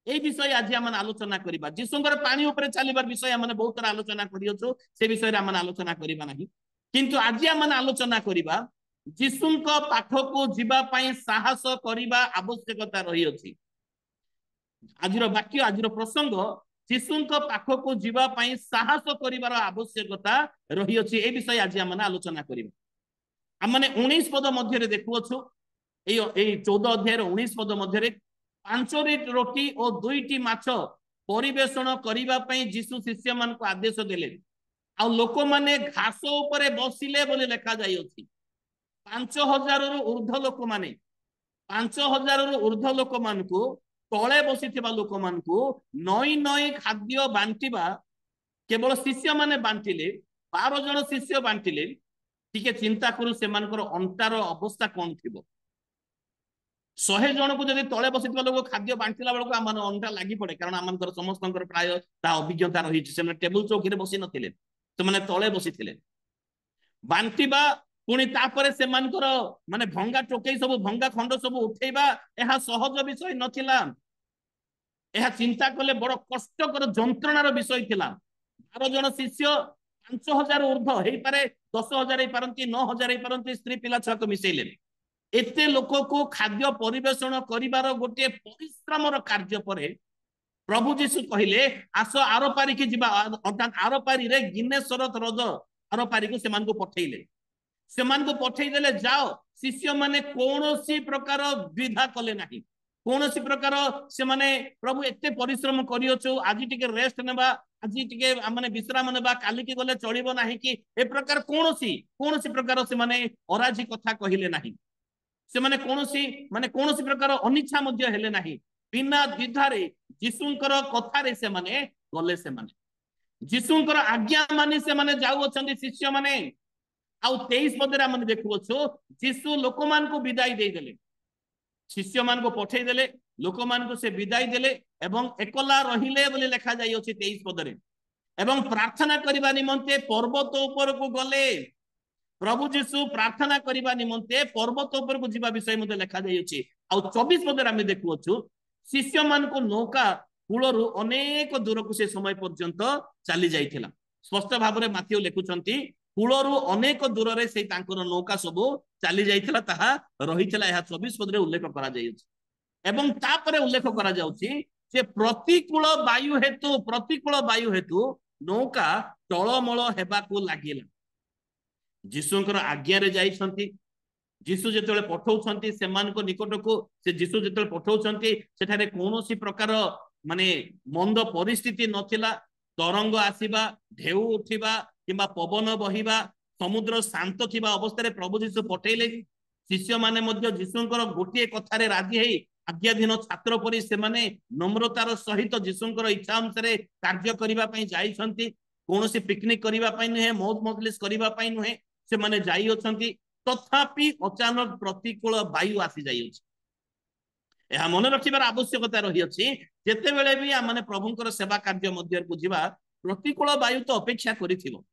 ए विषय आज आम आलोचना करिबा यीशुंकर पानी ऊपरे चलीबार विषय आम बहुत आलोचना करियछु से विषय रे आम आलोचना करिबा नाही किंतु आज आम आलोचना करिबा यीशुंक पाख को जीवा पई साहस करिबा आवश्यकता रही अछि आजिर वाक्य आजिर प्रसंग यीशुंक पाख को जीवा पई साहस करिबार आवश्यकता रही अछि ए विषय आज आम आलोचना करिबा आमने 19 पद मध्य रे देखुअछु ए 14 अध्याय 19 पद मध्य रे 5 रोटी और 2टी माछ परिवेषण करिबा पई यीशु शिष्य मान को आदेश देले आ लोक माने घास ऊपर बसिले बोली लिखा जाई अछि 5000 ऊर्ध्व लोक माने 5000 ऊर्ध्व लोक मानकु तले बसिथिबा लोक मानकु नई नई खाद्य बांटिबा केवल शिष्य माने बांटिले 12 जन शिष्य बांटिले टिके चिंता करू से मानकर अंटार अवस्था कौन थिबो 100 जन को जदि तले बसिथिबा लोक खाद्य बांटिला बेलको आमन अंटा लागि पड़े कारण आमनकर समस्तंकर प्राय ता अभिज्ञता रही से टेबुल चौकी रे बसि नथिले से माने तले बसिथिले बांटिबा पुणी तापरे से मानकर माने भंगा टोकई सब भंगा खंड सब उठेबा एहा सहज विषय नथिला एहा चिंता कले बड़ कष्टकर जंत्रणार विषय थिला 12 जन शिष्य 5000 ऊर्ध्व हे पारे 10000 हे पारंती 9000 हे पारंती स्त्री पिला छुआ को मिसेइले एते लोक को खाद्य परिवेषण करिवार गोटे परिश्रमर कार्य परे प्रभु जीशु कहिले आस आर पारी की जिबा अर्थात आर पारी रे गिनेश्वर रज आर पारी को सेमान को पठेइले सेमान को पठेइ देले जाओ शिष्य माने कोनोसी प्रकार द्विधा कले नाही कोनोसी प्रकार से माने प्रभु एते परिश्रम करियोचो आज टिके रेस्ट नेबा आज टिके माने विश्राम नेबा काली के गले चलिबो नाही कि ए प्रकार कोनोसी प्रकार से माने अराजी कथा कहिले नाही से माने कोनोसी प्रकार अनिच्छा मध्य हेले नाही बिना द्विधारे जीशुंकर कथारे से माने गले से माने जीशुंकर आज्ञा माने से माने जाउ अछंती शिष्य माने आउ 23 पदरे हम देखुछु जीशु लोक मान को विदाई दे देले शिष्य मान को पठेई देले लोक मान को से विदाई देले एवं एकला रहिले बोली लिखा जाई अछि 23 पदरे एवं प्रार्थना करिबा निमंते पर्वत ऊपर को गले प्रभु जीशु प्रार्थना करिबा निमंते पर्वत ऊपर को जिबा विषय मध्ये लिखा जाई अछि आउ 24 पदरे हम देखुछु शिष्य मान को नौका कूलरु अनेक दूर को से समय पर्यंत चली जाइथिला स्पष्ट भाव रे माथियो लिखुचंती कूलरु अनेक दूर रे से तांकर नौका सब चली जाइथिला ताहा रहिथिला एहा 24 पदरे उल्लेख करा जाय अछि एवं तापरे उल्लेख करा जाउछि जे प्रतिकूल वायु हेतु नौका टळमळ हेबा को लागिला जीशुंकर आज्ञा रे जाइछंती जीशु जेतेले पठौछंती सेमान को निकट को से जीशु जेतेले पठौछंती सेठारे कोनोसी प्रकार माने मंद परिस्थिति नथिला तरंग आसीबा ढेउ उठिबा किंबा पवन बहिबा समुद्र शांत थिबा अवस्था रे प्रभु जीशु पठेइले शिष्य माने मध्य जीशुंकर गोटिए कथारे राजी हेई आज्ञाधीन छात्र परि से माने नम्रतार सहित जीशुंकर इच्छा अनुसार कार्य करिबा पई जाइछंती कोनोसी पिकनिक करिबा पई नहे मौज मजलिस करिबा पई नहे से माने जाई अछंती तथापि अचानक प्रतिकूल वायु आसी जाई अछि एहा मन रखिबार आवश्यकता रही अछि जेते बेले भी माने प्रभुंकर सेवा कार्य मध्य बुझिबा प्रतिकूल वायु तो अपेक्षा करिथिबो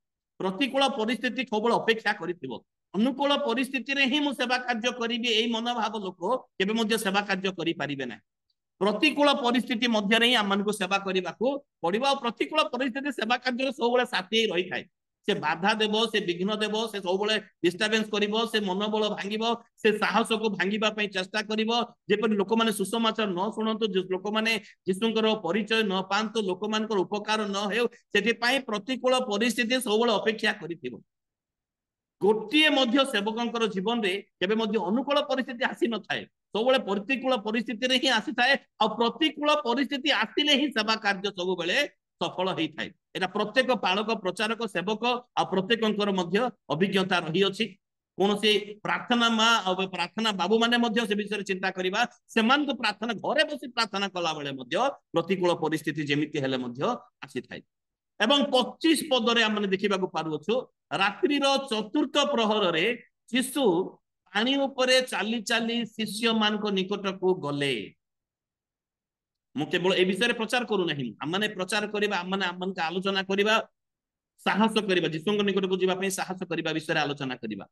प्रतिकूल परिस्थिति केवल अपेक्षा करिथिबो अनुकूल परिस्थिति रे ही मु सेवा कार्य करिबी एई मनोभाव लोक केबे मध्य सेवा कार्य करि पारिबे ना प्रतिकूल परिस्थिति मध्य रे ही आमन को सेवा करिबाको पड़िबा प्रतिकूल परिस्थिति सेवा कार्य सबले साथी रही थाए से बाधा देव से विघ्न देव से सब डिस्टर्बेंस करिवो से मनोबल भांगिबो से साहस को भांगिबा पई चेष्टा करिवो जेपरि लोक माने सुसमाचार न सुनंतु लोक माने जीशुंकर परिचय न पांतु लोक मानकर उपकार न हेउ सेति पई प्रतिकूल परिस्थिति सब अपेक्षा करिथिबो गोटिए मध्य सेवकंकर जीवन रे केबे मध्य अनुकूल परिस्थिति आसी न थाए सब प्रतिकूल परिस्थिति रे ही आसी थाए आ प्रतिकूल परिस्थिति आसिले ही सेवा कार्य सब बेले सफल होई थाए एटा प्रत्येक पालक प्रचारक सेवक आ प्रत्येकंकर मध्य अभिज्ञता रही अछि कोनोसी प्रार्थना मा और प्रार्थना बाबू माने मध्य से विषय चिंता करिबा सेमान को प्रार्थना घरे बसी प्रार्थना कला बेले मध्य प्रतिकूल परिस्थिति जेमिति हेले मध्य आसी थाए एवं 25 पदरे हमने देखिबा को पारुछु रात्रि रो चतुर्थ प्रहर रे यीशु पानी ऊपर चाली चाली शिष्य मान को निकट को गले मु केवल ए विषय प्रचार करू नहीं आमने प्रचार करिबा आमने आमन का आलोचना करिबा साहस करिबा जीशुंक निकट को जिबा पई साहस करिबा विषय आलोचना करिबा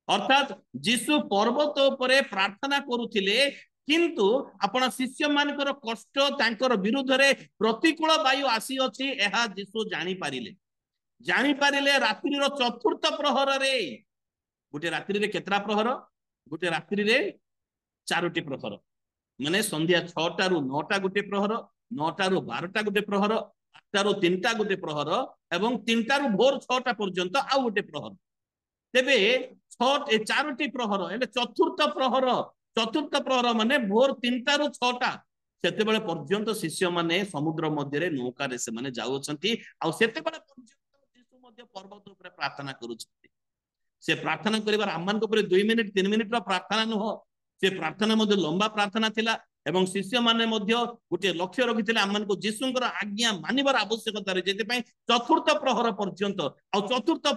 अर्थात जीशु पर्वत ऊपर प्रार्थना करूथिले किंतु आपण शिष्य मानकर कष्ट तांकर विरुद्ध रे प्रतिकूल वायु आसी अछि एहा जीशु जानि पारिले रात्रि रो चतुर्थ प्रहर रे गुटे रात्रि रे केतरा प्रहर गुटे रात्रि रे चारोटी प्रहर माने संध्या 6टा रु 9टा गुटे प्रहर 9टा रु 12टा गुटे प्रहर 8टा रु 3टा गुटे प्रहर एवं 3टा रु भोर 6टा पर्यंत आउ गुटे प्रहर तेबे 4टी प्रहर एले चतुर्थ प्रहर माने भोर 3टा रु 6टा सेते बेले पर्यंत शिष्य माने समुद्र मध्य रे नौका रे से माने जाउ छंती आ सेते बेले पर्यंत यीशु मध्य पर्वत ऊपर प्रार्थना करू छंती से प्रार्थना करिवार आम्मान को पूरे 2 मिनिट 3 मिनिट रो प्रार्थना नुह से प्रार्थना मध्ये लंबा प्रार्थना थिला एवं शिष्य माने मध्ये गोटे लक्ष्य रखिथिले आम्मान को जीशुंकर आज्ञा मानिबार आवश्यकता रे जेते पई चतुर्थ प्रहर पर्यंत आ चतुर्थ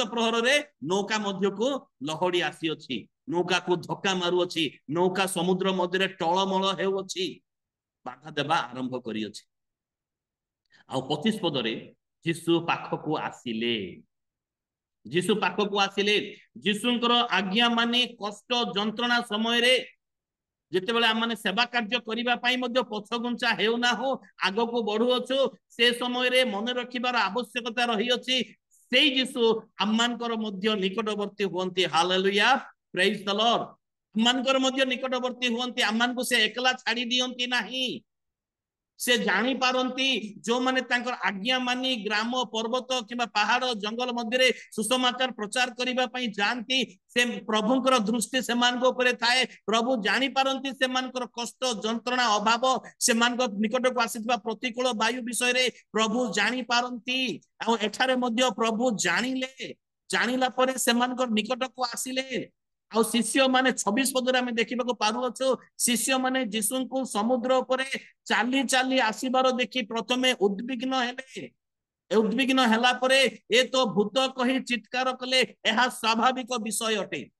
प्रहर रे नौका मध्य को लहड़ी आसी अछि नौका को धक्का मारू अछि नौका समुद्र मध्य रे टळमळ हेउ अछि बाधा देबा आरंभ करी अछि आ 25 पद रे जीशु पाखकू आसिले जीशु पाखकू आसिले जीशुंकर आज्ञा माने कष्ट जंत्रणा समय रे जेते बेले हम माने सेवा कार्य करिबा पई मध्ये पछगुंचा हेउ ना हो आगो को बढ़ु अछु से समय रे मन रखिबार आवश्यकता रही अछि सेई जीशु हममानकर मध्ये निकटवर्ती होंती हालेलुया प्रेज द लॉर्ड हममानकर मध्ये निकटवर्ती होंती हममान को से एकला छाडी दियंती नाही से जानी पारंती जो माने तांकर आज्ञा मानी ग्राम पर्वत किबा पहाड़ जंगल मध्य रे सुसमाचार प्रचार करिबा पई जानती से प्रभुंकर दृष्टि सेमानक ऊपर थाए प्रभु जानी पारंती सेमानकर कष्ट जंत्रणा अभाव सेमानक निकट को आसीबा प्रतिकूल वायु विषय रे प्रभु जानी पारंती आ एठारे मध्य प्रभु जानिला परे सेमानकर निकट को आसिले आ शिष्य माने 26 पदरे हमें देखिबा को पारु अछो शिष्य माने जीशु को समुद्र ऊपर चाली चाली आसीबार देखि प्रथमे उद्विग्न हला परे ए तो भूत कहि चित्कार कले एहा स्वाभाविक विषय अटे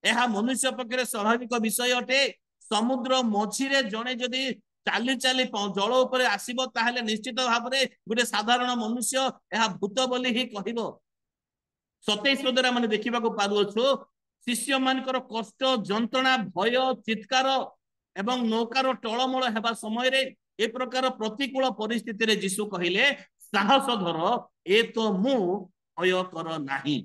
एहा मनुष्य पक्षरे स्वाभाविक विषय अटे समुद्र मझिरे जणे जदी चाली चाली जल ऊपर आसीबो ताहले निश्चित भाबरे गुटे साधारण मनुष्य एहा भूत बोली ही कहिबो 27 पदरे माने देखिबा को पारु अछो शिष्य मानकर कष्ट जंत्रणा भय चित्कार एवं नौकार टळमळ हेबा समय रे ए प्रकार प्रतिकूल परिस्थिति रे जीशु कहिले साहस धर ए तो मु भय कर नाही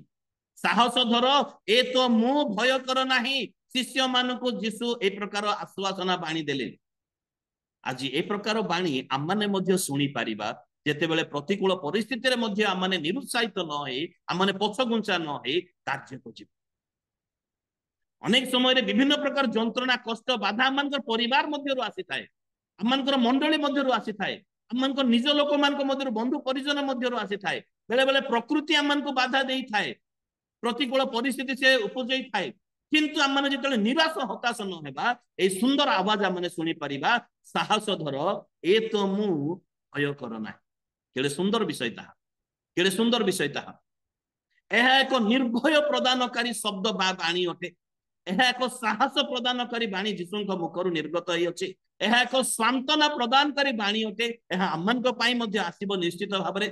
साहस धर ए तो मु भय कर नाही शिष्य मानकु जीशु ए प्रकार आश्वासना बाणी देले आज ए प्रकार बाणी आम्माने मध्ये सुनी पारिबा जेते बेले प्रतिकूल परिस्थिति रे मध्ये आम्माने निरुत्साहित न हे आम्माने पछगुंचा न हे कार्य को जीव अनेक समय रे विभिन्न प्रकार जंत्रणा कष्ट बाधा आमनकर परिवार मध्यरु आसी थाए आमनकर मंडली मध्यरु आसी थाए आमनकर निज लोक मानक मध्यरु बंधु परिजन मध्यरु आसी थाए बेले बेले प्रकृति आमनको बाधा देई थाए प्रतिकूल परिस्थिति से उपजई थाए किंतु आमने जेतले निराश हताश न हेबा ए सुंदर आवाज आमने सुनी परिबा साहस धर ए तो मु भय कर ना केले सुंदर विषय ताहा केले सुंदर विषय ताहा एहा एक निर्भय प्रदानकारी शब्द बा बाणी अटे एहा एक साहस प्रदानकारी बाणी जीशुंक मुखरु निर्गत होई अछि एहा एक सांत्वना प्रदानकारी बाणी अटे एहा आमनक पई मध्ये आसीबो निश्चित भाबरे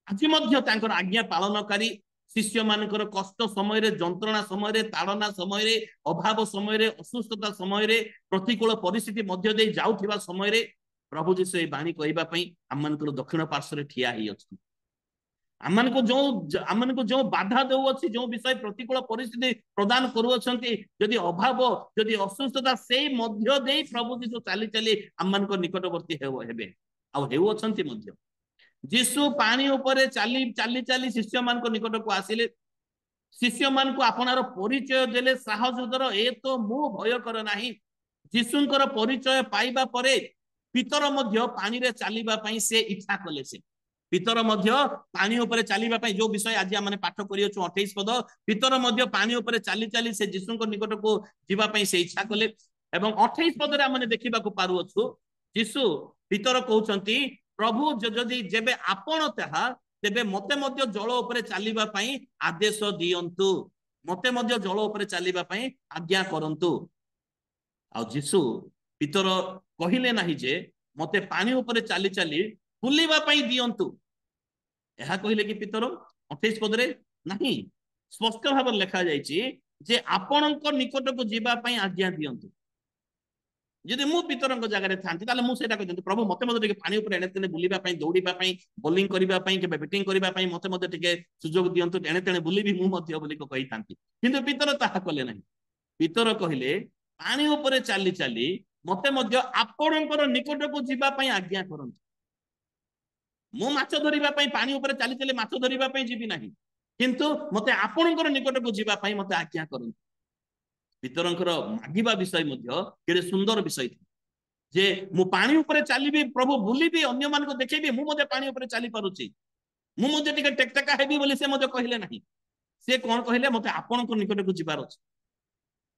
आज मध्ये तांकर आज्ञा पालनकारी शिष्य मानकर कष्ट समय रे जंत्रणा समय रे ताड़ना समय रे अभाव समय रे असुस्थता समय रे प्रतिकूल परिस्थिति मध्य दे जाउथिबा समय रे प्रभु जीशु ए बाणी कहबा पई आमनकर दक्षिण पार्श्व रे ठिया ही अछि आमनको जो बाधा देउ अछि जो विषय प्रतिकूल परिस्थिति प्रदान करू अछंती यदि अभाव यदि असुस्थता से मध्य दे प्रभु जीशु चाली चाली आमनको निकटवर्ती हेबे आ हेउ अछंती मध्य जीशु पानी ऊपर चाली चाली चाली शिष्य मान को निकट को आसिले शिष्य मान को आपनार परिचय देले साहस धर ए तो मु भय कर नाही जीशुंकर परिचय पाइबा परे पितर मध्य पानी रे चालीबा पई से इच्छा कले से पितर मध्य पानी ऊपर चालीबा पई जो विषय आज हमने पाठ करियो 28 पद पितर मध्य पानी ऊपर चाली चाली से जीशुंकर निकट को जीवा पई से इच्छा कले एवं 28 पद रे हमने देखिबा को पारु अछु जीशु पितर कहउचंती प्रभु जदि जेबे आपण ताहा तेबे मते मध्य जल ऊपर चालीबा पई आदेश दियंतु मते मध्य जल ऊपर चालीबा पई आज्ञा करंतु आ जीशु पितर कहिले नाही जे मते पानी ऊपर चाली चाली बुलिबा पई दियंतु एहा कहिले कि पितर 28 पद रे नाही स्पष्ट भाव लिखा जायछि जे आपणक निकट को जीवा पई आज्ञा दियंतु यदि मु पितरंक जगह रे थांती ताले मु सेटा कहते प्रभु मते मते टिके पानी ऊपर एने तेने बुलिबा पई दौड़ीबा पई बॉलिंग करिबा पई के बैटिंग करिबा पई मते मते टिके सुजोग दियंतु एने तेने बुलिबी मु मध्य बोली को कहि थांती किंतु पितर ताहा कले नाही पितर कहिले पानी ऊपर चाली चाली मते मध्य आपणकर निकट को जीवा पई आज्ञा करंतु मु माछ धरिबा पई पानी ऊपर चाली चाली माछ धरिबा पई जीबी नाही किंतु मते आपणकर निकट को जीवा पई मते आज्ञा करंतु पितरंकर मागिबा विषय मध्य केडे सुंदर विषय जे मु पानी ऊपर चालीबी प्रभु बुलीबी अन्य मान को देखेबी मु मते पानी ऊपर चाली पारुची मु मते टिके टेकटेका हेबी बोली से मते कहिले नाही से कौन कहले मते आपण को निकट को जिबार अछि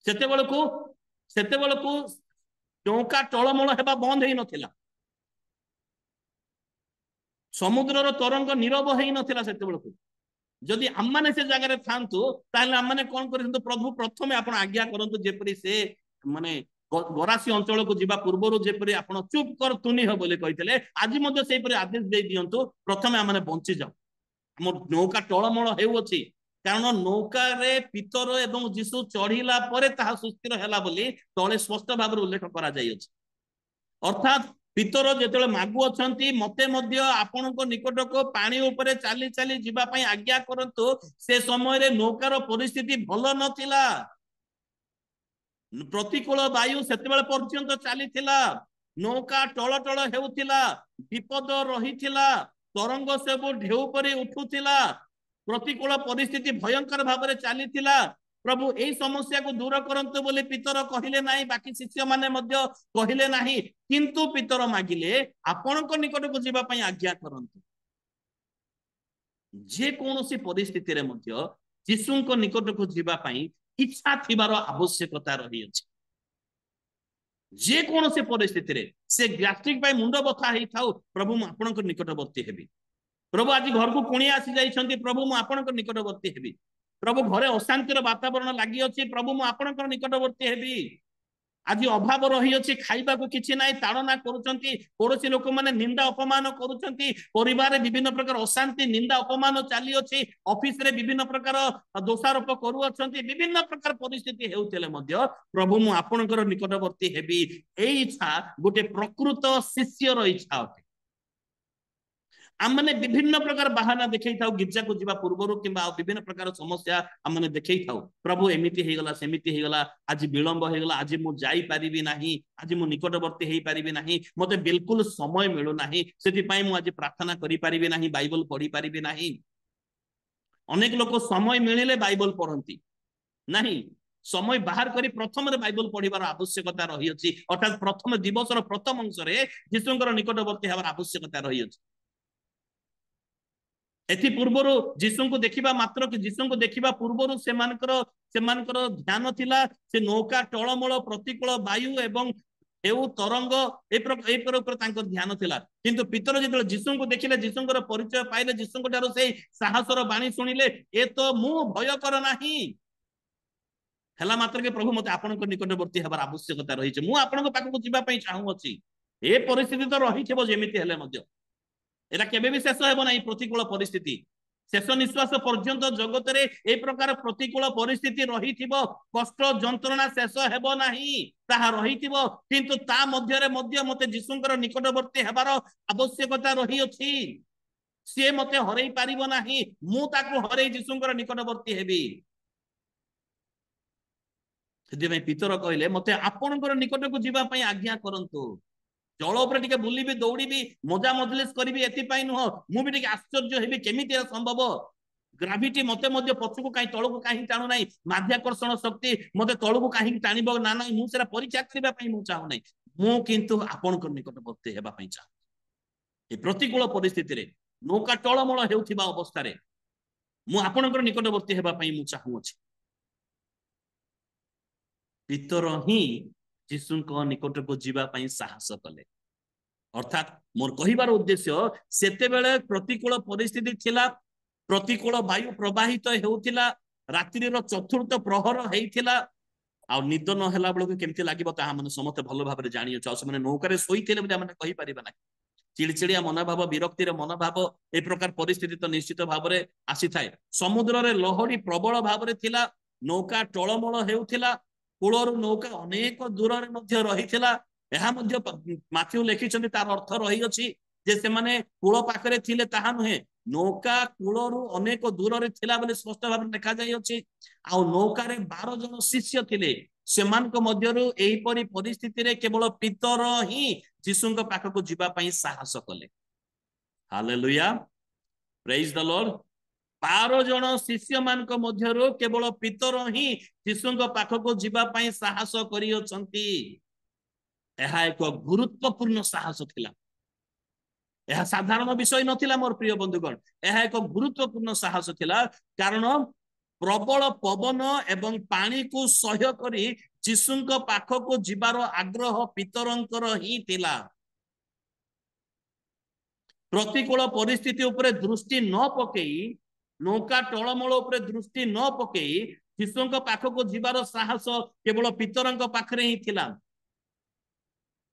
सेते बेलको नौका टळमळ हेबा बंद हेई नथिला समुद्रर तरंग नीरव हेई नथिला सेते बेलको जदि आम्माने से जगह थांतु ताहले आम्माने कौन करिसंतु प्रभु प्रथमे आपण आज्ञा करंतु जेपरि से माने गरासी अंचल को जीवा पूर्व जेपरि आपण चुप कर तुनी हो बोले कहितले आज मध्ये सेहि परि आदेश दे दियंतु प्रथमे आम्माने बंची जाऊ हम नौका टळमळ हेउ अछि कारण नौका रे पितर एवं जीसु चढ़िला परे ताहा सुस्थिर हैला बोली तळे स्पष्ट भाव उल्लेख करा जाय अछि अर्थात पितर जेतेले मागु अछंती मते मध्य आपनको निकट को पानी ऊपर चाली चाली जीवा पई आज्ञा करंतु से समय रे नौकार परिस्थिति भलो नथिला प्रतिकूल वायु सेतेबेले पर्यंत चलीथिला नौका टळ टळ हेउथिला विपद रहिथिला तरंग सब ढेउ परि उठुथिला प्रतिकूल परिस्थिति भयंकर भाव में चलीथिला प्रभु यही समस्या को दूर करंतु बोली पितर कहिले नाही बाकी शिष्य माने मध्य कहिले नाही किंतु पितर मागिले आपणक निकट को जीवा पई आज्ञा करंतु जे कोनोसी परिस्थिति रे मध्य यीशुंक निकट को जीवा पई इच्छा थिबार आवश्यकता रही अछि जे कोनोसी परिस्थिति रे से गैस्ट्रिक पई मुंड बथा हेई थाउ प्रभु म आपणक निकटवर्ती हेबी प्रभु आज घर को कुणी आसी जाइछंती प्रभु मु आपणक निकटवर्ती हेबी प्रभु घरे अशांतिर वातावरण लागि अछि प्रभु मु आपणक निकटवर्ती हेबी आज अभाव रही अछि खाइबा को किछि नाही ताड़ना करूछंती पड़ोसी लोक माने निंदा अपमान करूछंती परिवार विभिन्न प्रकार अशांति निंदा अपमान चाली अछि ऑफिस रे विभिन्न प्रकार दोषारोप करू अछंती विभिन्न प्रकार परिस्थिति हेउतेले मध्य प्रभु मु आपणकर निकटवर्ती हेबी एई इच्छा गोटे प्रकृत शिष्यर इच्छा अछि आमने विभिन्न प्रकार बहाना देखै थाउ गिरजा को जीवा पूर्वरु किबा विभिन्न प्रकार समस्या आमने देखै थाउ प्रभु एमिति हे गला सेमिति हे गला आज विलंब हे गला आज मु जाई परिबी नाही आज मु निकटवर्ती हेई परिबी नाही मते बिल्कुल समय मिलु नाही सेति पई मु आज प्रार्थना करि परिबी नाही बाइबल पढि परिबी नाही अनेक लोक समय मिलिले बाइबल पढंती नाही समय बाहर करी प्रथम रे बाइबल पढिबार आवश्यकता रही अछि अर्थात प्रथम दिवस रो प्रथम अंश रे यीशुंकर निकटवर्ती हेबार आवश्यकता रही अछि एथि पूर्वर जीसु को देखिबा मात्र कि जीसु को देखिबा पूर्वर सेमानकर ध्यान थिला से नौका टळमळ प्रतिकूल वायु एवं हेउ तरंग ए पर तांकर ध्यान थिला किंतु पितर जेतले जीसु को देखिले जीसुंकर परिचय पाइले जीसुंक ठारो से साहसर बाणी सुनिले ए तो मु भय कर नाही हला मात्र के प्रभु मते आपनक निकटवर्ती हेबार आवश्यकता रही छै मु आपनक पाखक जिबा पई चाहू अछि ए परिस्थिति तो रही छेबो जेमिति हेले मध्य एटा केबे भी शेष हेबो नाही प्रतिकूल परिस्थिति शेष निश्वास पर्यंत जगत रे ए प्रकार प्रतिकूल परिस्थिति रही थिबो कष्ट जंत्रणा शेष हेबो नाही ताहा रही थिबो किंतु ता मध्य रे मध्य मते जीसुंकर निकटवर्ती हेबार आवश्यकता रही अछि से मते हरई पारिबो नाही मु ताकू हरई जीसुंकर निकटवर्ती हेबी सेदि में पितर कहले मते आपनकर निकट को जीवा पई आज्ञा करंतु जल उपर टिके बुलिबी दौड़ीबी मजा मजलिस करिबी एति पई नुह मु भी टिके आश्चर्य हेबी केमिति संभव ग्राविटी मते मध्य पछुको काई तळको काई टाणु नाही माध्याकर्षण शक्ति मते तळको काई टाणिबो ना ना मु सेरा परीक्षा करिबा पई मु चाहू नाही मु किंतु आपनकर निकटवर्ती हेबा पई चाहू ए प्रतिकूल परिस्थिति रे नौका टळमळ हेउथिबा अवस्था रे मु आपनकर निकटवर्ती हेबा पई मु चाहू अछि पितर ही जीसुंको निकट को जीवा पई साहस कले अर्थात मोर कहिबार उद्देश्य सेते बेले प्रतिकूल परिस्थिति थिला प्रतिकूल वायु प्रवाहित हेउथिला रात्रि रो चतुर्थ प्रहर हेइथिला आ निद न हला बेलको केमति लागिबो ता हमने समस्त भलो भाबरे जानि छ असमने नौकारे सोइथिले बे हमने कहि परिबा ना चिड़चिड़िया मनोभाव विरक्ति रे मनोभाव ए प्रकार परिस्थिति तो निश्चित भाबरे आसी थाए समुद्र रे लहड़ी प्रबल भाबरे थिला नौका टळमळ हेउथिला कूलर नौका अनेक दूर रे मध्य रहिथिला एहा मध्य माथ्यू लिखिछन्ती तार अर्थ रही अछि जे से माने कूल पाखरे थिले ताहा नुहे नौका कूलरु अनेक दूर रे थिला बोले स्पष्ट भाव देखा जाय अछि आ नौका रे 12 जन शिष्य थिले सेमानक मध्यरु एही परि परिस्थिति रे केवल पितर ही जीसुंक पाखको जीवा पई साहस कले हालेलुया प्रेज द लॉर्ड 12 जन शिष्य मानक मध्यरु केवल पितर ही जीसुंक पाखको जीवा पई साहस करि अछंती एहा एक गुरुत्वपूर्ण साहस थिला एहा साधारण विषय नथिला मोर प्रिय बंधुगण एहा एक गुरुत्वपूर्ण साहस थिला कारण प्रबल पवन एवं पानी को सह्य करी जीशुଙ୍କ पाखको जीवार आग्रह पितरंकर ही थिला। प्रतिकूल परिस्थिति उपरे दृष्टि न पकई नौका टळमळ उपरे दृष्टि न पकई जीशुଙ୍କ पाखको जीवार साहस केवल पितरंक पाखरे ही थिला।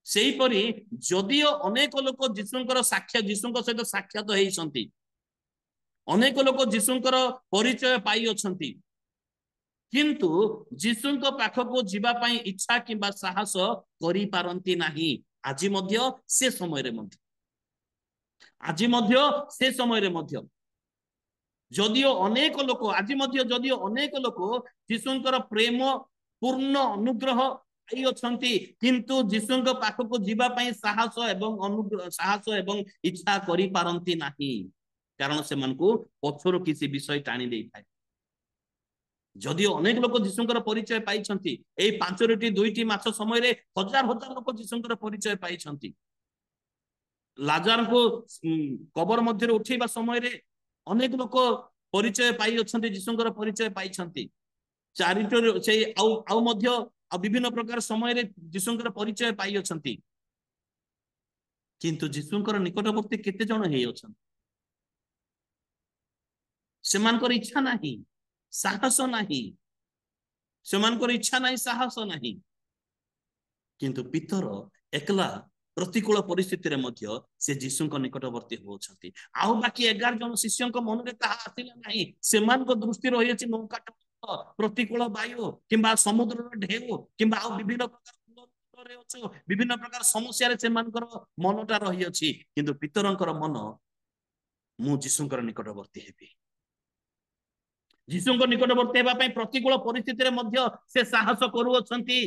सेहीपरि जदिओ अनेक लोक जीशुଙ୍କର साक्षात जीशुଙ୍କ सहित साक्षात हेइसंती, अनेक लोक जीशुଙ୍କର परिचय पाई अछंती, किंतु जीशुଙ୍କ पाखको जीवा पई इच्छा किंबा साहस करि पारंती नाही। आज मध्य से समय रे मध्य आज मध्य से समय रे मध्य जदिओ अनेक लोक आज मध्य जदिओ अनेक लोक जीशुଙ୍କର प्रेम पूर्ण अनुग्रह पाई अछंती, किंतु जीशुଙ୍କ पाखको जीवा पई साहस एवं अनुग्रह साहस एवं इच्छा करि पारंती नाही, कारण से मानकु पछरो किसी विषय टाणी देई थाए। जदिओ अनेक लोक जीशुଙ୍କର परिचय पाइछंती, एई 5 रोटी 2टी माछ समय रे हजार हजार लोक जीशुଙ୍କର परिचय पाइछंती। लाजार को कबर मध्य उठेबा समय रे अनेक लोक परिचय पाई अछंती, जीशुଙ୍କର परिचय पाइछंती। चारिटो से आउ मध्य विभिन्न प्रकार समय रे जीशुଙ୍କର परिचय पाई अछंती, किंतु जीशुଙ୍କର निकटवर्ती केते जण हेइ अछंती, सेमानकर इच्छा नाही साहस नाही, सेमानकर इच्छा नाही साहस नाही, किंतु पितर एकला प्रतिकूल परिस्थिति रे मध्य से जीशुଙ୍କ निकटवर्ती होछंती। आउ बाकी 11 जन शिष्यଙ୍କ मन रे ताहा आसिला नाही, सेमानक दृष्टि रहि अछि नौका प्रतिकूल वायु किंबा समुद्र ढेउ किंबा आउ विभिन्न प्रकार विभिन्न प्रकार समस्या रे सेमानकर मनटा रहि अछि, किंतु पितरंकर मन मु जीशुଙ୍କର निकटवर्ती हेबी। जीशुଙ୍କ निकटवर्ती हेबा पई प्रतिकूल परिस्थिति रे मध्य से साहस करू अछंती।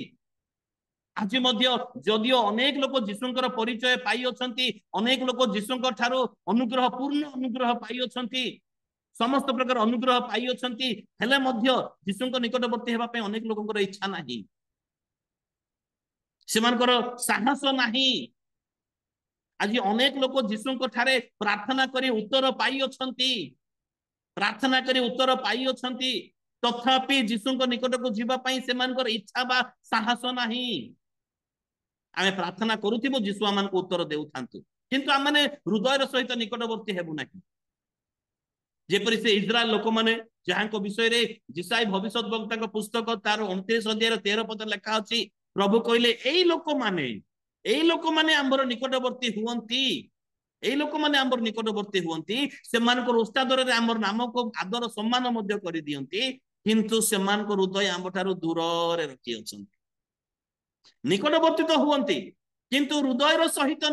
आज मध्य जदिओ अनेक लोक जीशुଙ୍କର परिचय पाई अछंती, अनेक लोक जीशुଙ୍କ ठारो अनुग्रह पूर्ण अनुग्रह पाई अछंती, समस्त प्रकार अनुग्रह पाई अछंती, हेले मध्य जीशुଙ୍କ निकटवर्ती हेबा पई अनेक लोकଙ୍କର इच्छा नाही, सेमानकर साहस नाही। आज अनेक लोक जीशुଙ୍କ ठारे प्रार्थना करी उत्तर पाई अछंती, प्रार्थना करी उत्तर पाई अछंती, तथापि जीशुଙ୍କ निकटको जीवा पई सेमानकर इच्छा बा साहस नाही। आमे प्रार्थना करूथिबो जीशु आमानको उत्तर देउथांतु, किंतु आमाने हृदयर सहित निकटवर्ती हेबु नाही। जेपरि से इस्राएल लोक माने जहांको विषय रे जिसाई भविष्यत वक्ताको पुस्तक तार 29 अध्याय 13 पद लिखा अछि, प्रभु कहले एई लोक माने आंबर निकटवर्ती हुवंती, एई लोक माने आंबर निकटवर्ती हुवंती, सेमानकर उस्तादर रे आंबर नाम को आदर सम्मान मध्य करि दियंती, किंतु सेमानकर हृदय आंबठारु दूर रे रखि अछंती। निकटवर्ती तो हुवंती, किंतु हृदयर सहित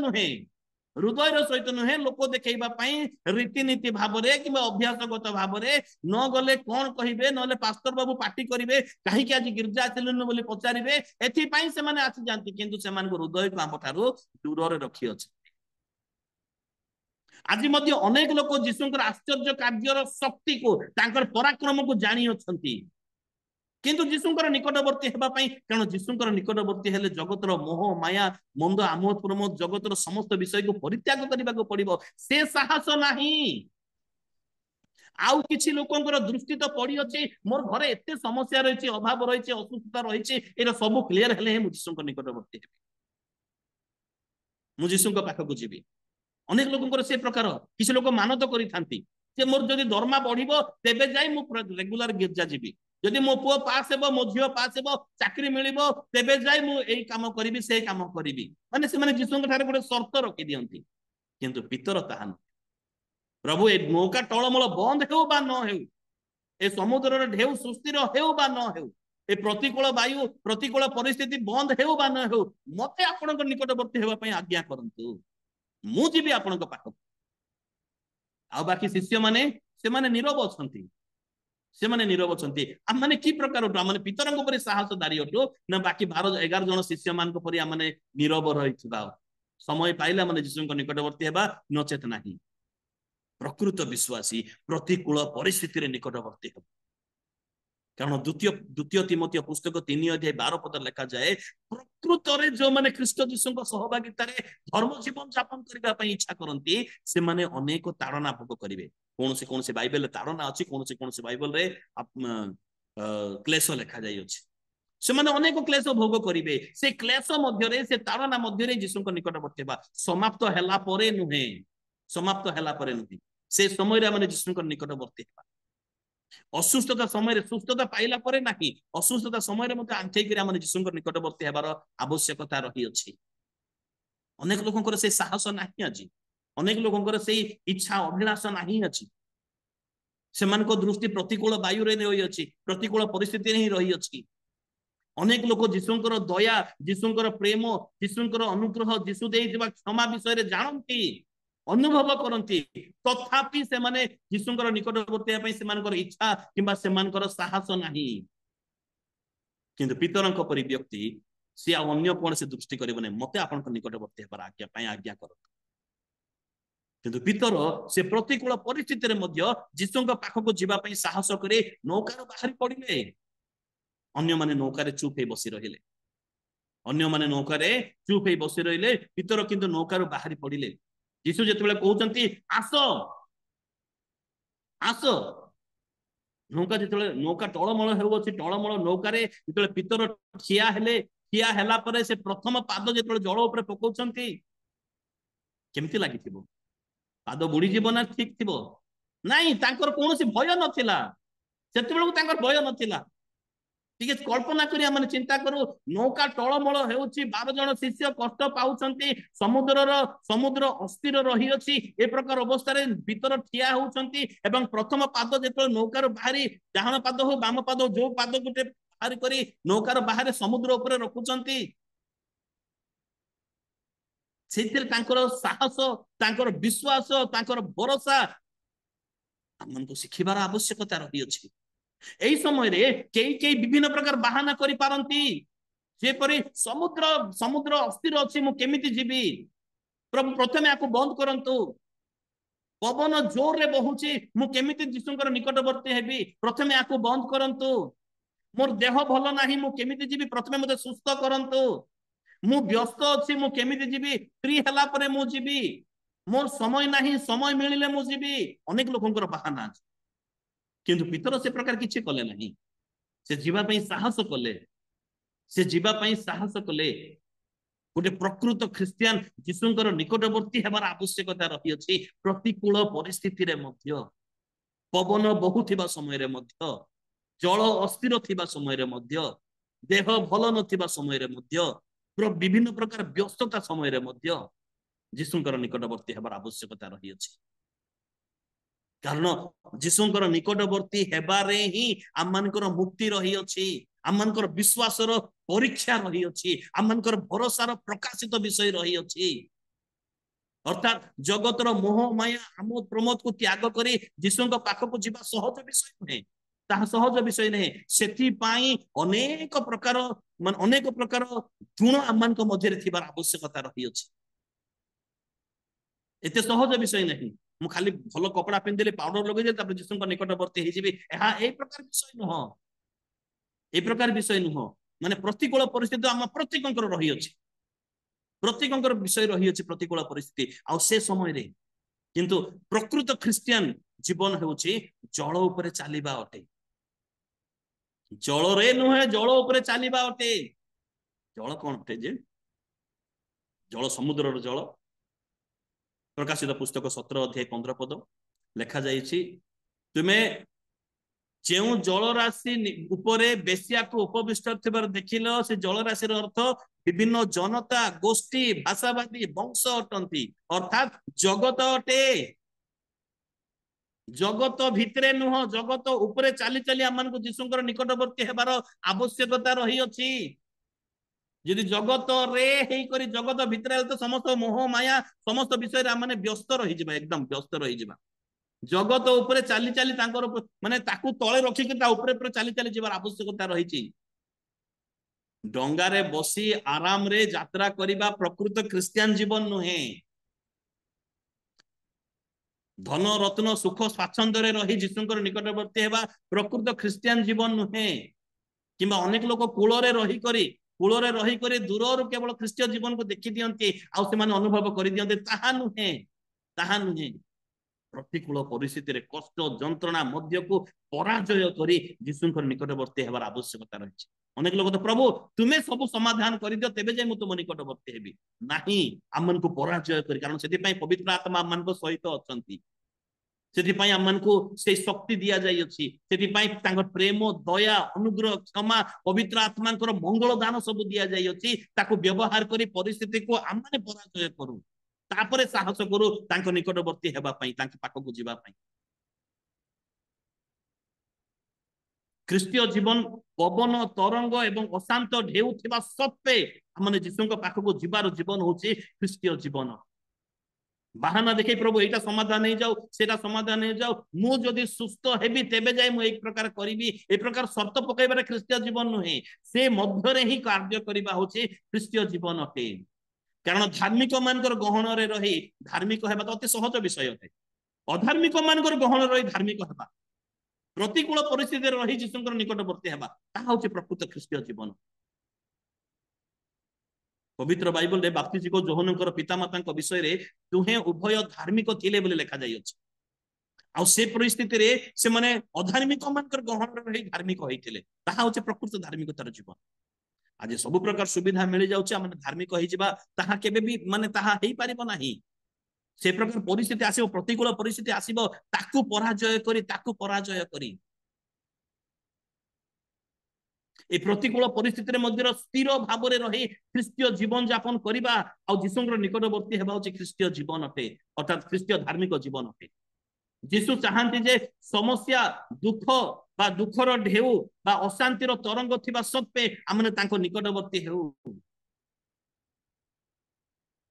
नुहे लोक देखैबा पई रीतिनीति भाबरे किबा अभ्यासगत भाबरे न गले कोन कहिबे, नले पास्टर बाबू पार्टी करिवे, काहे कि आज गिरजा आथिलनु बोली पचारिबे, एथि पई से माने आसी जानती, किंतु सेमान हृदय को आंबठारु दूर रे रखि अछि। आज मध्य अनेक लोक जीशुଙ୍କର आश्चर्य कार्यर शक्ति को तांकर पराक्रम को जानि अछंती, किंतु जीशुଙ୍କର निकटवर्ती हेबा पई, कारण जीशुଙ୍କର निकटवर्ती हेले जगतर मोह माया मंद आमोद प्रमोद जगतर समस्त विषय को परित्याग करबाको पड़िबो, से साहस नाही। आउ किछि लोकଙ୍କର दृष्टि तो पड़ी अछि, मोर घरे एते समस्या रहिछि, अभाव रहिछि, असुस्थता रहिछि, एरा सब क्लियर हेले हे मु जीशुଙ୍କ निकटवर्ती हेबी, मु जीशुଙ୍କ पाखକୁ ଯିବି। अनेक लोकଙ୍କର से प्रकार किछि लोक मानत करिथांती जे मोर जदि दरमा बढ़िबो तेबे जाई मु रेगुलर गिरजा जीबी, जदि मो पुओ पास हेबो मो झियो पास हेबो चाकरी मिलिबो तेबे जाई मु एई काम करिबी से काम करिबी, माने से माने जीशुଙ୍କ ठारे गोटे शर्त रखि दियंती, किंतु पितर ताहा न। प्रभु ए नौका टळमळ बंद हेउ बा न हेउ, ए समुद्र रे ढेउ सुस्थिर हेउ बा न हेउ, ए प्रतिकूल वायु प्रतिकूल परिस्थिति बंद हेउ बा न हेउ, मते आपनक निकटवर्ती हेबा पई आज्ञा करंतु, मु जीबी आपनक पाखक। आ बाकी शिष्य माने से माने नीरव अछंती, से माने नीरव अछंती। हम माने की प्रकार उठो, माने पितरंग परि साहसदारी उठो ना बाकी 12-11 जन शिष्य मान को परि माने नीरव रहिथिबा, समय पाइला माने जीशुଙ୍କ निकटवर्ती हेबा नचेत नाही। प्रकृत विश्वासी प्रतिकूल परिस्थिति रे निकटवर्ती हेबा, कारण द्वितीय तिमोथी पुस्तक 3:12 लिखा जाए प्रकृत रे जो माने ख्रीष्ट जीशु सहभागिता धर्म जीवन यापन करने इच्छा करती से माने अनेक ताड़ना भोग करेंगे। कौन से बाइबल ताड़ना अच्छी कौन से बाइबल रे क्लेश लिखा जाई अछि से माने अनेक क्लेश भोग करेंगे। से क्लेश मध्य से ताड़ना मध्य जीशु निकटवर्ती हेबा समाप्त हैला परे नुहे से समय माने जीशु निकटवर्ती हेबा। असुस्थता समय सुस्थता पाइला परे नाही असुस्थता समय आंठेक जीशु निकटवर्ती हेबार आवश्यकता रही अछि। अनेक लोकंकर से साहस नाही अछि अनेक लोकंकर से इच्छा अभिलाष नाही अछि सेमानको दृष्टि प्रतिकूल वायु रे रही अछि प्रतिकूल परिस्थिति रे ही रही अछि। अनेक लोक जीशुंकर दया जीशुंकर प्रेम जीशुंकर अनुग्रह जीशु देइथिबा क्षमा विषय रे जानंती अनुभव करती तथापि से माने जीशुंकर निकटवर्ती पई सेमानकर इच्छा किंबा सेमानकर साहस नाही। किंतु पितरंक परि व्यक्ति से अन्य कौन से दृष्टि करिबो नै मते आपनक निकटवर्ती हेबार आज्ञा पई आज्ञा करत। किंतु पितर से प्रतिकूल परिस्थिति रे मध्य जीशुंक पाखको जिबा पई साहस करे नौकार बाहरी पड़िले। अन्य माने नौकारे चुप हे बसी रहिले पितर किंतु नौकार बाहरी पड़िले। जीशु जेतेबेले कहउचंती आस आस नौका जेतेबेले नौका टळमळ हेउछि टळमळ नौकारे जेतेबेले पितर ठिया हेला परे से प्रथम पाद जेतेबेले जळ ऊपर पकाउचंती केमति लागिथिबो पाद बुडी जीव ना ठीक थिबो नाही तांकर कोनोसी भय नथिला सेतेबेले तांकर भय नथिला। ठीक है कल्पना करिया माने चिंता करू नौका टळमळ हेउछि 12 जण शिष्य कष्ट पाउछंती समुद्र अस्थिर रही अछि ए प्रकार अवस्था रे भीतर ठिया होउछंती एवं प्रथम पाद जेतो नौकार बाहरी डाहण पाद हो बाम पाद जो पाद गुटे बाहरी करी नौकार बाहर समुद्र ऊपर रखुछंती सेतिर तांकर साहस तांकर विश्वास तांकर भरोसा हमनको शिखिबार आवश्यकता रही अछि। एई समय रे केई विभिन्न प्रकार बहाना करि पारंती जेपरि समुद्र अस्थिर अछि मु केमिति जीवी प्रभु प्रथमे आको बंद करंतु पवन जोर रे बहुची मु केमिति जीशुंकर निकटवर्ती हेबी प्रथमे आको बंद करंतु मोर देह भलो नाही मु केमिति जीवी प्रथमे मते सुस्थ करंतु मु व्यस्त अछि मु केमिति जीवी फ्री हला परे मु जीवी मोर समय नाही समय मिलिले मु जीवी अनेक लोकंकर बहाना अछि। किंतु पितर से प्रकार किछि कले नाही से जीवा पई साहस कले गोटे प्रकृत ख्रिस्टियान जीशुंकर निकटवर्ती हेबार आवश्यकता रही अछि। प्रतिकूल परिस्थिति रे मध्य पवन बहुथिबा समय रे मध्य जल अस्थिर थिबा समय रे मध्य देह भल नथिबा समय रे मध्य विभिन्न प्रकार व्यस्तता समय रे मध्य जीशुंकर निकटवर्ती हेबार आवश्यकता रही अछि। कारण जीशुंकर निकटवर्ती हेबारे ही आमनकर मुक्ति रही अछि आमनकर विश्वासर परीक्षा रही अछि आमनकर भरोसार प्रकाशित विषय रही अछि। अर्थात जगतर मोह माया आमोद प्रमोद को त्याग करी जीशुंक पाखको जिबा सहज विषय नहे ताहा सहज विषय नहे सेथि पाई अनेक प्रकार गुण आमनक मध्य रे थिबार आवश्यकता रही अछि। एते सहज विषय नहीं मु खाली भलो कपड़ा पिंदिले पाउडर लगे तापर जीशुंक निकटवर्ती हे जिबी एहा ए प्रकार विषय नुह माने प्रतिकूल परिस्थिति आम प्रत्येकंकर रही अछि प्रत्येकंकर विषय रही अछि प्रतिकूल परिस्थिति आ से समय रे किंतु प्रकृत ख्रिस्टियन जीवन हेउछि जल ऊपर चालिबा अटे जल रे नुहे जल ऊपर चालिबा अटे। जल कोन अटे जे जल समुद्रर जल प्रकाशित पुस्तक 17:15 लिखा जाइछि तुमे जेउ जल राशि उपरे बेसिया को उपविष्ट थिबार देखिलो से जल राशि अर्थ विभिन्न जनता गोष्ठी भाषावादी वंश अटंती अर्थात जगत अटे। जगत भितरे नुह जगत उपरे चाली चाली आमान को जीशुंकर निकटवर्ती हेबार आवश्यकता रही अछि। यदि जगत रे हेई करी जगत भितरे तो समस्त मोह माया समस्त विषय रे माने व्यस्त रही जिबा एकदम व्यस्त रही जिबा जगत ऊपर चाली चाली तांकर माने ताकू तळे रखी के ता ऊपर चाली चाली जिबार आवश्यकता रही छि। डंगा रे बसी आराम रे यात्रा करिबा प्रकृत ख्रिस्टियन जीवन नुहे धन रत्न सुख स्वाच्छंद्य रही जीशुंकर निकटवर्ती हेबा प्रकृत ख्रिस्टियन जीवन नुहे किंबा अनेक लोक कूलरे रही करी दूर केवल ख्रिस्टीय जीवन को देखि दियंती आ से माने अनुभव करि दियंती ताहा नुहे प्रतिकूल परिस्थिति रे कष्ट जंत्रणा मध्य को पराजय करी जीशुंकर निकटवर्ती हेबार आवश्यकता रही। अनेक लोग तो प्रभु तुम्हें सब समाधान कर दियो तेबे जाय मु तुम निकटवर्ती हेबी नाही आमन को पराजय करी कारण सेति पई पवित्र आत्मा आमन को सहित अछंती सेति पई आमन को से शक्ति दिया जाय अछि सेति पई तांगर प्रेम दया अनुग्रह क्षमा पवित्र आत्मा को मंगल दान सब दिया जाय अछि ताको व्यवहार करी परिस्थिति को आमने पराजय करू तापरे साहस करू तांको निकटवर्ती हेबा पई तांके पाखो को जीवा पई। ख्रिस्टीय जीवन पवन तरंग एवं अशांत ढेउ थिबा सत्वे हमने जीशुंक पाखको जीवार जीवन होची ख्रिस्टीय जीवन। बाहाना देखै प्रभु एटा समाधान नहीं जाऊ सेटा समाधान नहीं जाऊ मु जदि सुस्थ हेबी तेबे जाय मु एक प्रकार करिवि ए प्रकार शर्त पकैबार ख्रिस्टीय जीवन नुहे से मध्य रे ही कार्य करिबा होची ख्रिस्टीय जीवन अटे। कारण धार्मिक मानकर गहन रे रही धार्मिक हेबा तो अति सहज विषय अटे अधार्मिक मानकर गहन रही धार्मिक हेबा प्रतिकूल परिस्थिति रही जीशुंकर निकटवर्ती हेबा ताहा होची प्रकृत ख्रिस्टीय जीवन। पवित्र बाइबल रे बाप्तिस्म को जोहनकर पितामाता विषय रे दुहे उभय धार्मिक थिले बोली लिखा जाय अछि आ से परिस्थिति रे से माने अधार्मिक मानकर गहन रही धार्मिक होइतिले ताहा होची प्रकृत धार्मिकतार जीवन। आज सब प्रकार सुविधा मिल जाउछि हम धार्मिक होई जिबा ताहा केबे भी माने ताहा हेई परिबो नाही से प्रकार परिस्थिति आसीबो प्रतिकूल परिस्थिति आसीबो ताकू पराजय करी ए प्रतिकूल परिस्थिति रे मध्य स्थिर भाव रे रही ख्रिस्टीय जीवन यापन करिबा आ जीशुंकर निकटवर्ती हेबा होछि ख्रिस्टीय जीवन अटे अर्थात ख्रिस्टीय धार्मिक जीवन अटे। जीशु चाहंती जे समस्या दुख बा दुखर ढेउ बा अशांतिर तरंग थिबा सत्वे हमने तांको निकटवर्ती हेउ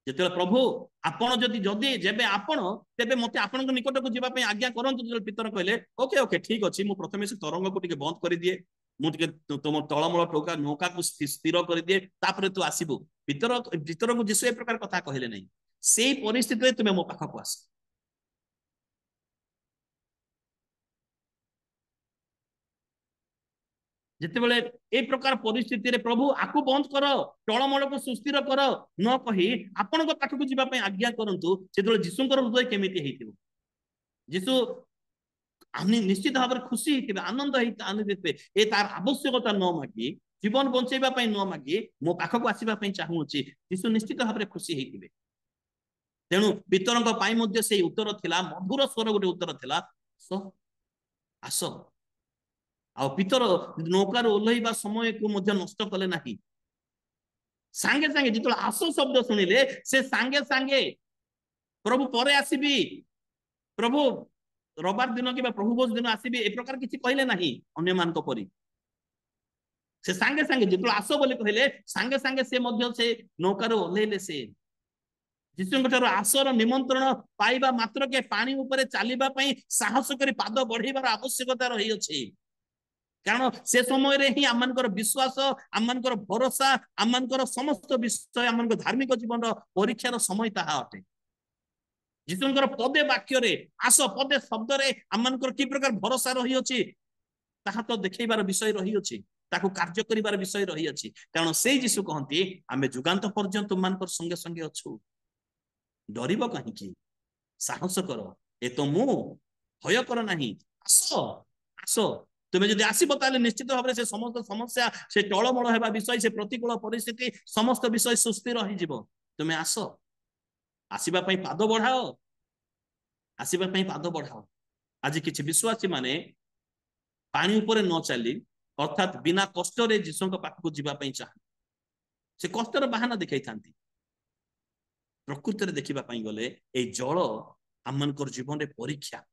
जेते प्रभु आपण जदि जेबे आपण तेबे मते आपनक निकट को जीवा पई आज्ञा करंतु जे पितर कहले ओके ओके ठीक अछि मु प्रथमे से तरंग को टिके बंद करि दिए मु टिके तुम तळमळ टोका नौका को स्थिर करि दिए तापरे तू आसीबो पितर को जीशु ए प्रकार कथा कहले नै सेही परिस्थिति रे तुमे मो पाखा को आस जिते बेले ए प्रकार परिस्थिति रे प्रभु आकु बंद कर टळमळ को सुस्थिर कर न कही आपन को पाखकु जीवा पई आज्ञा करंतु सेतले जीशुंकर हृदय केमिति हेतिबो जीशु आनी निश्चित भाव में खुशी हेतिबे आनंद हेति आनंदित ए तार आवश्यकता न मागी जीवन बंचैबा पई न मागी मो पाखकु आसीबा पई चाहूची जीशु निश्चित भाव में खुशी हेतिबे। तेणु पितरंक पई मध्ये सेही उत्तर थिला मधुर स्वर गोटे उत्तर थिला सो आसो आ पितर नौकार ओल्लैबा समय को मध्य नष्ट कले नाही सांगे सांगे जितला आसो शब्द सुनिले से सांगे सांगे प्रभु परे आसीबी प्रभु रविवार दिन कि प्रभु भोज दिन आसीबी ए प्रकार किछि कहले नाही अन्य मान को परी से सांगे सांगे जितला आसो बोली कहले सांगे सांगे से मध्य से नौकार ओल्लैले से जीशुंकर आसर निमंत्रण पाइबा मात्र के पानी ऊपर चलीबा पई साहस करी पाद बढ़ीबार आवश्यकता रही अछि कारण से समय रे ही आमनकर विश्वास आमनकर भरोसा आमनकर समस्त विषय आमनकर धार्मिक जीवन परीक्षार समय ताहा अटे। जीशुंकर पदे वाक्य रे आस पदे शब्द रे आमनकर की प्रकार भरोसा रही अछि ताहा तो देखैबार विषय रही अछि ताको कार्य करिबार विषय रही अछि कारण से जीशु कहंती आमे जुगांत पर्यंत मानकर संगे संगे अछु डरिबो काहे की साहस करो ए तो मु भय कर नाही आसो आसो तुमे जदि आसीबो ताले निश्चित भाव से समस्त समस्या से टळमळ हेबा विषय से प्रतिकूल परिस्थिति समस्त विषय सुस्थिर रही जिवो तुमे आसो आसीबा पई पाद बढ़ाओ आसीबा पई पाद बढ़ाओ। आज किछि विश्वासी माने पानी ऊपर न चली अर्थात बिना कष्ट रे जीशुंक पाखको जीवा पई चाह से कष्टर बहाना देखाई थांती प्रकृति रे देखिबा पई गले ए जल आमनकर जीवन रे परीक्षा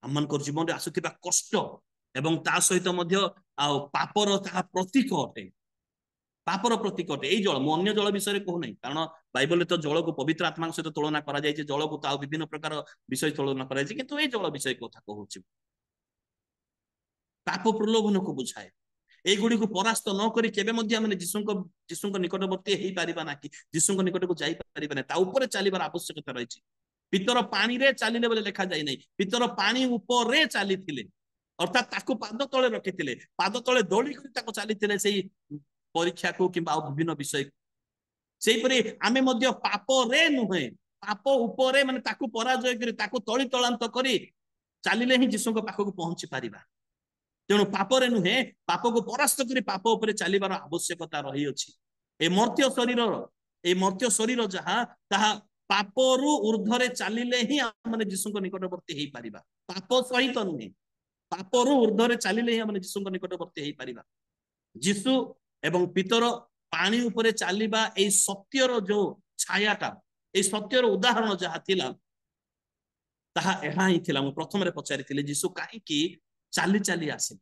आमनकर जीवन रे आसुथिबा कष्ट एवं ता सहित मध्य आ पापर ता प्रतीक अटे पापर प्रतीक अटे ए जल मु अन्य जल विषय रे कहू नै कारण बाइबल तो जल को पवित्र आत्मा सहित तुलना करा जाय जे जल को ता विभिन्न प्रकार विषय तुलना करा जाय किंतु ए जल विषय कथा कहूची पाप प्रलोभन को बुझाए ए गुडी को परास्त न करी केबे मध्ये हमने जीशुंक निकटवर्ती हेई पारिबा ना कि जीशुंक निकट को जाई पारिबा ना ता ऊपर चलीबार आवश्यकता रहिछि पितर पानी रे चलिले बोले लिखा जाय नै पितर पानी ऊपर चली अर्थात ताकू पाद तले रखिथिले पाद तले दौड़ी कर ताको चली सेई परीक्षा को किंबा विभिन्न विषय सेई परी आमे मध्य पाप रे नुहे पाप ऊपर माने ताकू पराजय करी ताकू तळी तळांत करी चलिले ही यीशु को पाखो को पहुंची पारिबा तेणु पाप रे नुहे पाप को परास्त करी पाप ऊपर चलिबार आवश्यकता रही अछि ए मर्त्य शरीर जहा ताहा पापरु ऊर्ध्वरे चलिले ही माने यीशु को निकटवर्ती हेई पारिबा पाप सहित नुहे पापरु ऊर्ध्वरे चलिले ही माने यीशु को निकटवर्ती हेई पारिबा यीशु एवं पितर पानी ऊपर चलिबा ए सत्यर जो छायाटा ए सत्यर उदाहरण जहा थिला ताहा एहा ही थिला मु प्रथम रे पचारिथिले यीशु काहे की चाली चाली आसे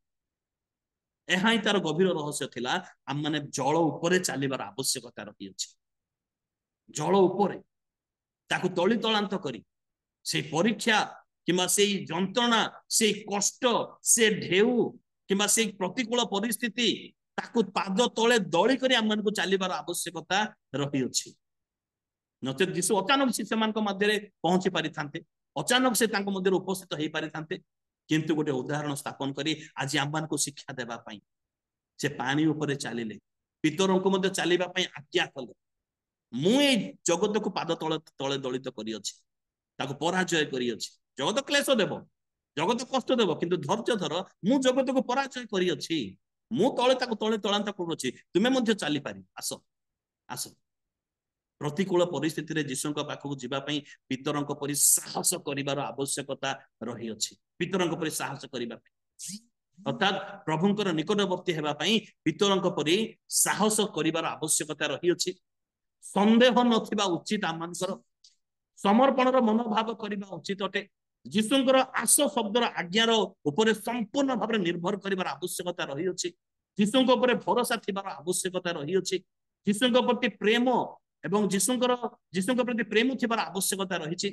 एहा ही तार गभीर रहस्य थिला हम माने जल ऊपर चलिबार आवश्यकता रही अछि जल ऊपर ताकू तळी तळांत करी से परीक्षा किंबा से जंत्रणा से कष्ट से ढेउ किंबा से प्रतिकूल परिस्थिति ताकू पाद तळे दळी करी हम मानकू चलिबार आवश्यकता रही अछि नचेत यीशु अचानक से सेमानक मध्य पहुंची पारि थांते अचानक से तांको मध्य उपस्थित हेई पारि थांते किंतु गोटे उदाहरण स्थापन करी आज आम मानकू शिक्षा देबा पई से पानी ऊपर चलिले पितरंको मध्य चलिबा पई आज्ञा कले मु ए जगत को पाद तळे तळे दलित करी अछि ताको पराजय करी अछि जगत क्लेश देबो जगत कष्ट देबो किंतु धैर्य धर मु जगत को पराजय करी अछि मु तळे ताको तळे तळांत करू अछि तुमे मध्य चली पारि आसो आसो प्रतिकूल परिस्थिति रे यीशुଙ୍କ पाखକୁ ଯିବା ପାଇଁ ପିତରଙ୍କ ପରି ସାହସ କରିବାର ଆବଶ୍ୟକତା ରହି ଅଛି ପିତରଙ୍କ ପରି ସାହସ କରିବା ପାଇଁ अर्थात प्रभुंकर निकटवर्ती हेबा पई पितरଙ୍କ परि साहस करिवार आवश्यकता रही अछि संदेह नथिबा उचित आमानकर समर्पणर मनोभाव करिबा उचित अटे यीशुंकर आस शब्दर आज्ञार ऊपर संपूर्ण भाव निर्भर करिवार आवश्यकता रही अछि यीशुंक ऊपर भरोसा थिबार आवश्यकता रही अछि यीशुंक प्रति प्रेम एवं यीशुंक प्रति प्रेम थिबार आवश्यकता रही अछि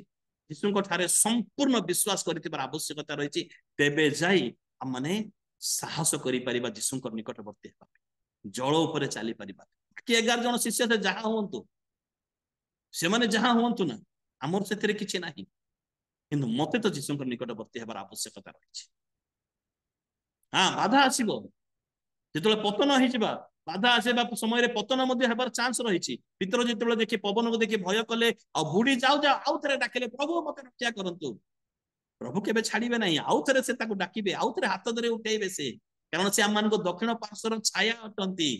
यीशुंक ठारे संपूर्ण विश्वास करितिबार आवश्यकता रही अछि तेबे जाई आमने साहस करि परिबा यीशुंक निकटवर्ती हेबा जल ऊपर चली परिबा कि 11 जन शिष्य से जहां होंतु से माने जहां होंतु ना हमर सेतरे किछि नाही किंतु मते तो यीशुंक निकटवर्ती हेबार आवश्यकता रही हां बाधा आसीबो जेतले पतन होई जिबा बाधा आसेबा समय रे पतन मध्ये हेबार चांस रही पितर जेतले देखि पवन को देखि भय कले आ बुडी जाऊ जा आउ थरे डाकले प्रभु मते रक्षा करंतु प्रभु केबे छाड़ीबे नहीं आउ थरे से ताको डाकिबे आउ थरे हाथ धरे उठेइबे से कारण से आमान को दक्षिण पार्श्वर छाया अटंती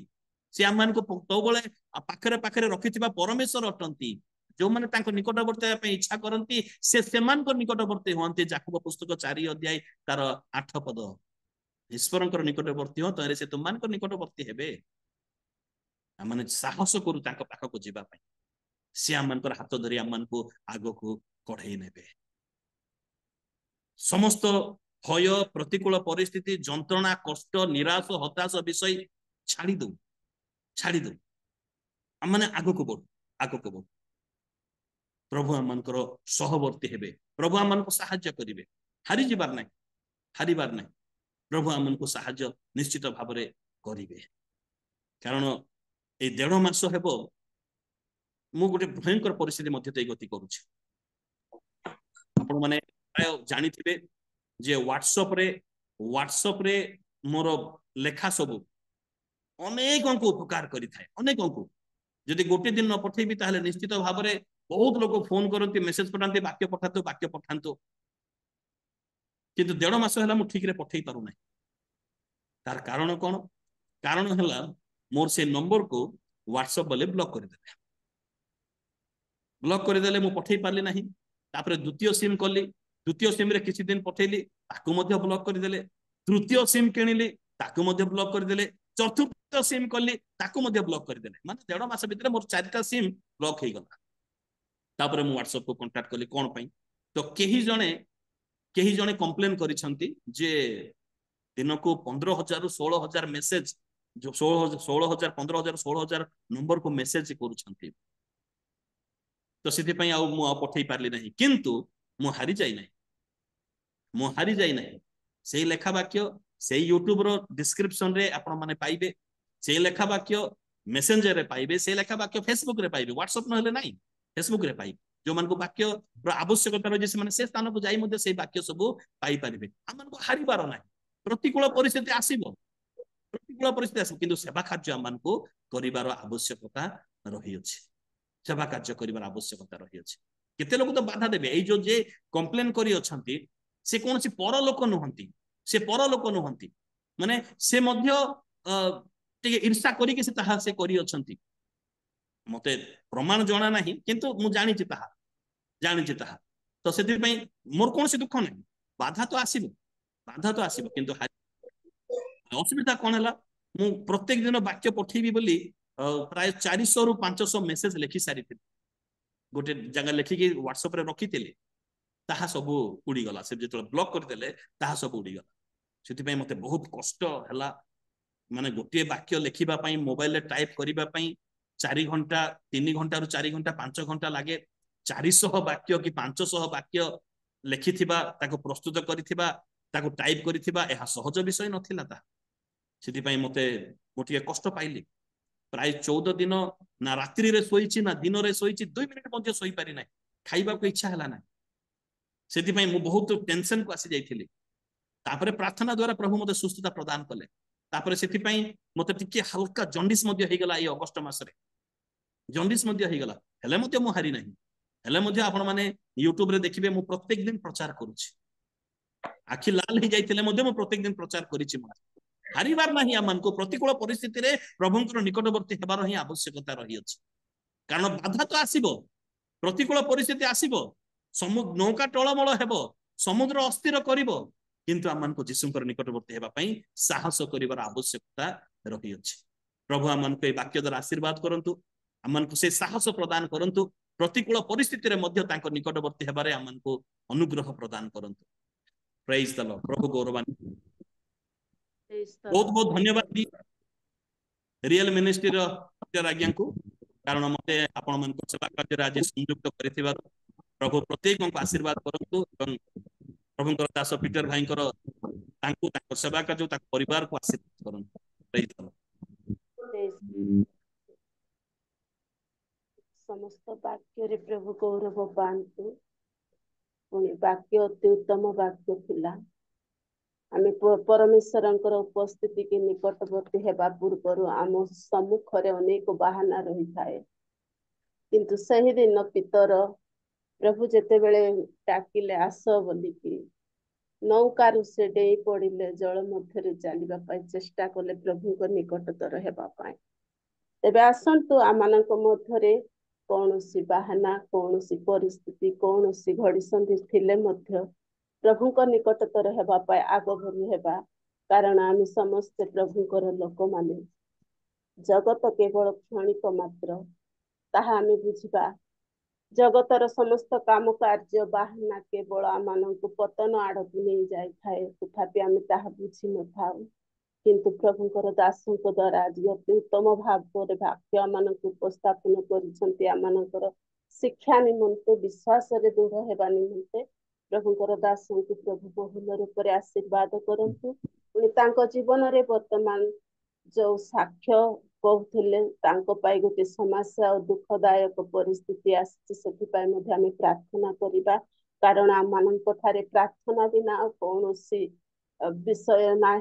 से आमान को तो बळे पाखरे पाखरे रखिथिबा परमेश्वर अटंती जो माने तांको निकटवर्ती पे इच्छा करंती से सेमान को निकटवर्ती होंते याकूब पुस्तक 4 अध्याय तार 8 पद ईश्वरंकर निकटवर्ती हो तरे से तुमान को निकटवर्ती हेबे आमाने साहस करू तांको पाख को जिबा पई से आमानकर हाथ धरि आमान को आगो को कढाई नेबे समस्त भय प्रतिकूल परिस्थिति जंत्रणा कष्ट निराश हताश विषय छाड़ी दो आमाने आगो को बढ़ प्रभु आमानकर सहवर्ती हेबे प्रभु आमानको सहाय्य करिवे हारिबार नाही प्रभु आमानको सहाय्य निश्चित भाव रे करिवे कारण ए 1.5 मास हेबो मु गोटे भयंकर परिस्थिति मध्य तै गति करूछि आपण माने प्राय जानिथिबे जे व्हाट्सएप रे मोर लेखा सब अनेक को उपकार करि थाए अनेक को जदि गोटे दिन न पठेबी ताहले निश्चित भाव रे बहुत लोग फोन करते मेसेज पठाते वाक्य पठातु किंतु 1.5 मास है ठीक रे पठेई पारु नहीं तार कारण कौन कारण है मोर से नंबर को व्हाट्सएप वाले ब्लॉक करदेले मु पठेई पारली नहीं तापर द्वितीय सिम कली द्वितीय सिम रे किछि दिन पठेली ताकू मध्य ब्लॉक करदेले तृतीय सिम किनिली ताकू मध्य ब्लॉक करदेले चतुर्थ सिम कली ताकू मध्य ब्लॉक करदेले माने 1.5 मास भितर मोर 4टा सिम ब्लॉक हे गला तापर मु व्हाट्सएप को कांटेक्ट कली कोन पई तो केही जणे कंप्लेन करिसंती जे दिन को 15,000 रु 16,000 मेसेज जो 16,000 15,000 16,000 नंबर को मेसेज करूछंती तो सिथि पई आ मु पठेई पारली नहीं किंतु मु हारि जाई नहीं से लेखा वाक्य से यूट्यूब रो डिस्क्रिप्शन रे आपण माने पाइबे से लेखा वाक्य मेसेंजर रे पाइबे से लेखा वाक्य फेसबुक रे पाइबे व्हाट्सएप न हेले नहीं फेसबुक रे पाइबे जो मान को वाक्य आवश्यकता रही से स्थान को जाई मध्य से वाक्य सब पाई परिबे आमन को हारिबार नाही प्रतिकूल परिस्थिति आसीबो प्रतिकूल परिस्थिति आसीबो किंतु सेवा कार्य आमन को करिवार आवश्यकता रही अछि सेवा कार्य करिवार आवश्यकता रही अछि केते लोक तो बाधा देबे ए जो जे कंप्लेन करी अछंती से कोन से पर लोक नहंती से पर लोक नहंती माने से मध्य टिके ईर्षा करी के से ताहा से करी अछंती मते प्रमाण जणा नाही किंतु मु जानि छि ताहा तो सेति पई मोर कोन से दुख नाही बाधा तो आसीबो किंतु असुविधा कोन हला मु प्रत्येक दिन वाक्य पठेबी बोली प्राय 400 रु 500 मेसेज लिखि सारी थी गोटे जगह लिखिकी व्हाट्सएप रे रखी थिले ताहा सब उड़ी गला से जो ब्लॉक कर देले ताहा सब उड़ी गला सेति पई मते बहुत कष्ट हला माने गोटे वाक्य लिखिबा पई मोबाइल रे टाइप करिबा पई 4 घंटा 3 घंटा रु 4 घंटा 5 घंटा लागे 400 वाक्य कि 500 वाक्य लिखिथिबा ताको प्रस्तुत करिथिबा ताको टाइप करिथिबा एहा सहज विषय नथिला ता सेति पई मते गोटे कष्ट पाइली प्राय 14 दिन ना रात्रि रे सोईची ना दिन रे सोईची 2 मिनिट मध्य सोई पारि नाही खाइबा को इच्छा हला ना सेति पई मु बहुत टेंशन को आसी जाइथिली तापरे प्रार्थना द्वारा प्रभु मते सुस्थता प्रदान कले तापरे सेति पई मते टिके हल्का जॉन्डिस मध्य हे गला ए अगस्त मास रे जॉन्डिस मध्य हे गला हेले मते मु हारि नाही हेले मध्य आपण माने YouTube रे देखिबे मु प्रत्येक दिन प्रचार करूची आखि लाल हे जाइथिले मध्य मु प्रत्येक दिन प्रचार करिछि म हारिबार नाही आमन को प्रतिकूल परिस्थिति रे प्रभुंकर निकटवर्ती हेबार ही आवश्यकता रही अछि कारण बाधा तो आसीबो प्रतिकूल परिस्थिति आसीबो समुद्र नौका टळमळ हेबो समुद्र अस्थिर करिवो किंतु आमन को यीशुंकर निकटवर्ती हेबा पई साहस करिवार आवश्यकता रही अछि प्रभु आमन को ए वाक्य द्वारा आशीर्वाद करंतु आमन को से साहस प्रदान करंतु प्रतिकूल परिस्थिति रे मध्य तांको निकटवर्ती हेबारे आमन को अनुग्रह प्रदान करंतु प्रेज द लॉर्ड प्रभु गौरवान्वित बहुत बहुत धन्यवाद रियल मिनिस्ट्री रो आज्ञा को कारण मते आपण मन को सेवा कार्य आज संयुक्त करिथिबार प्रभु प्रत्येक को आशीर्वाद करंतु एवं प्रभुंकर दास पीटर भाईंकर तांको ताको सेवा कार्य ताको परिवार को आशीर्वाद करंतु प्रेज द लॉर्ड समस्त वाक्य रे प्रभु गौरव पांतु पुणी वाक्य अति उत्तम वाक्य थिला आमे परमेश्वरंकर उपस्थिति के निकटवर्ती हेबा पूर्व आम सम्मुख रे अनेक बहाना रही थाए किंतु सही दिन पितर प्रभु जेते बेले डाकिले आस बोलिकी नौकार से डेई पड़िले जल मध्य चलवा चेष्टा कले प्रभु को निकटतर हेबा पाए तेबे आसंतु आमानक मध्यरे कौनसी बहाना कौनसी परिस्थिति कौनसी घड़ी संधि थिले मध्य प्रभु को निकटतर हेबा पाए आग भरी हेबा कारण आम समस्ते प्रभुकर लोक माने जगत केवल क्षणिक मात्र ताहा आमे बुझिबा जगतर समस्त काम कार्य बाहाना केवल आमानंकु पतन आड़कु नहीं जाई थाए तथापि आमे ताहा बुझी न थाउ किंतु प्रभुकर दासंक द्वारा आज अति उत्तम भाव वाक्य आमानंकु उपस्थापन करिसंती आमानंकर शिक्षा निमंते विश्वास रे दृढ़ हेबा निमंते प्रभुकर दासंकु प्रभु बहुल रूप रे आशीर्वाद करंतु पुणी तांको जीवन रे वर्तमान जो साक्ष्य कहूले गोटे समस्या और दुखदायक परिस्थिति आम प्रार्थना करवा कारण आम ठारे प्रार्थना बिना कौन विषय ना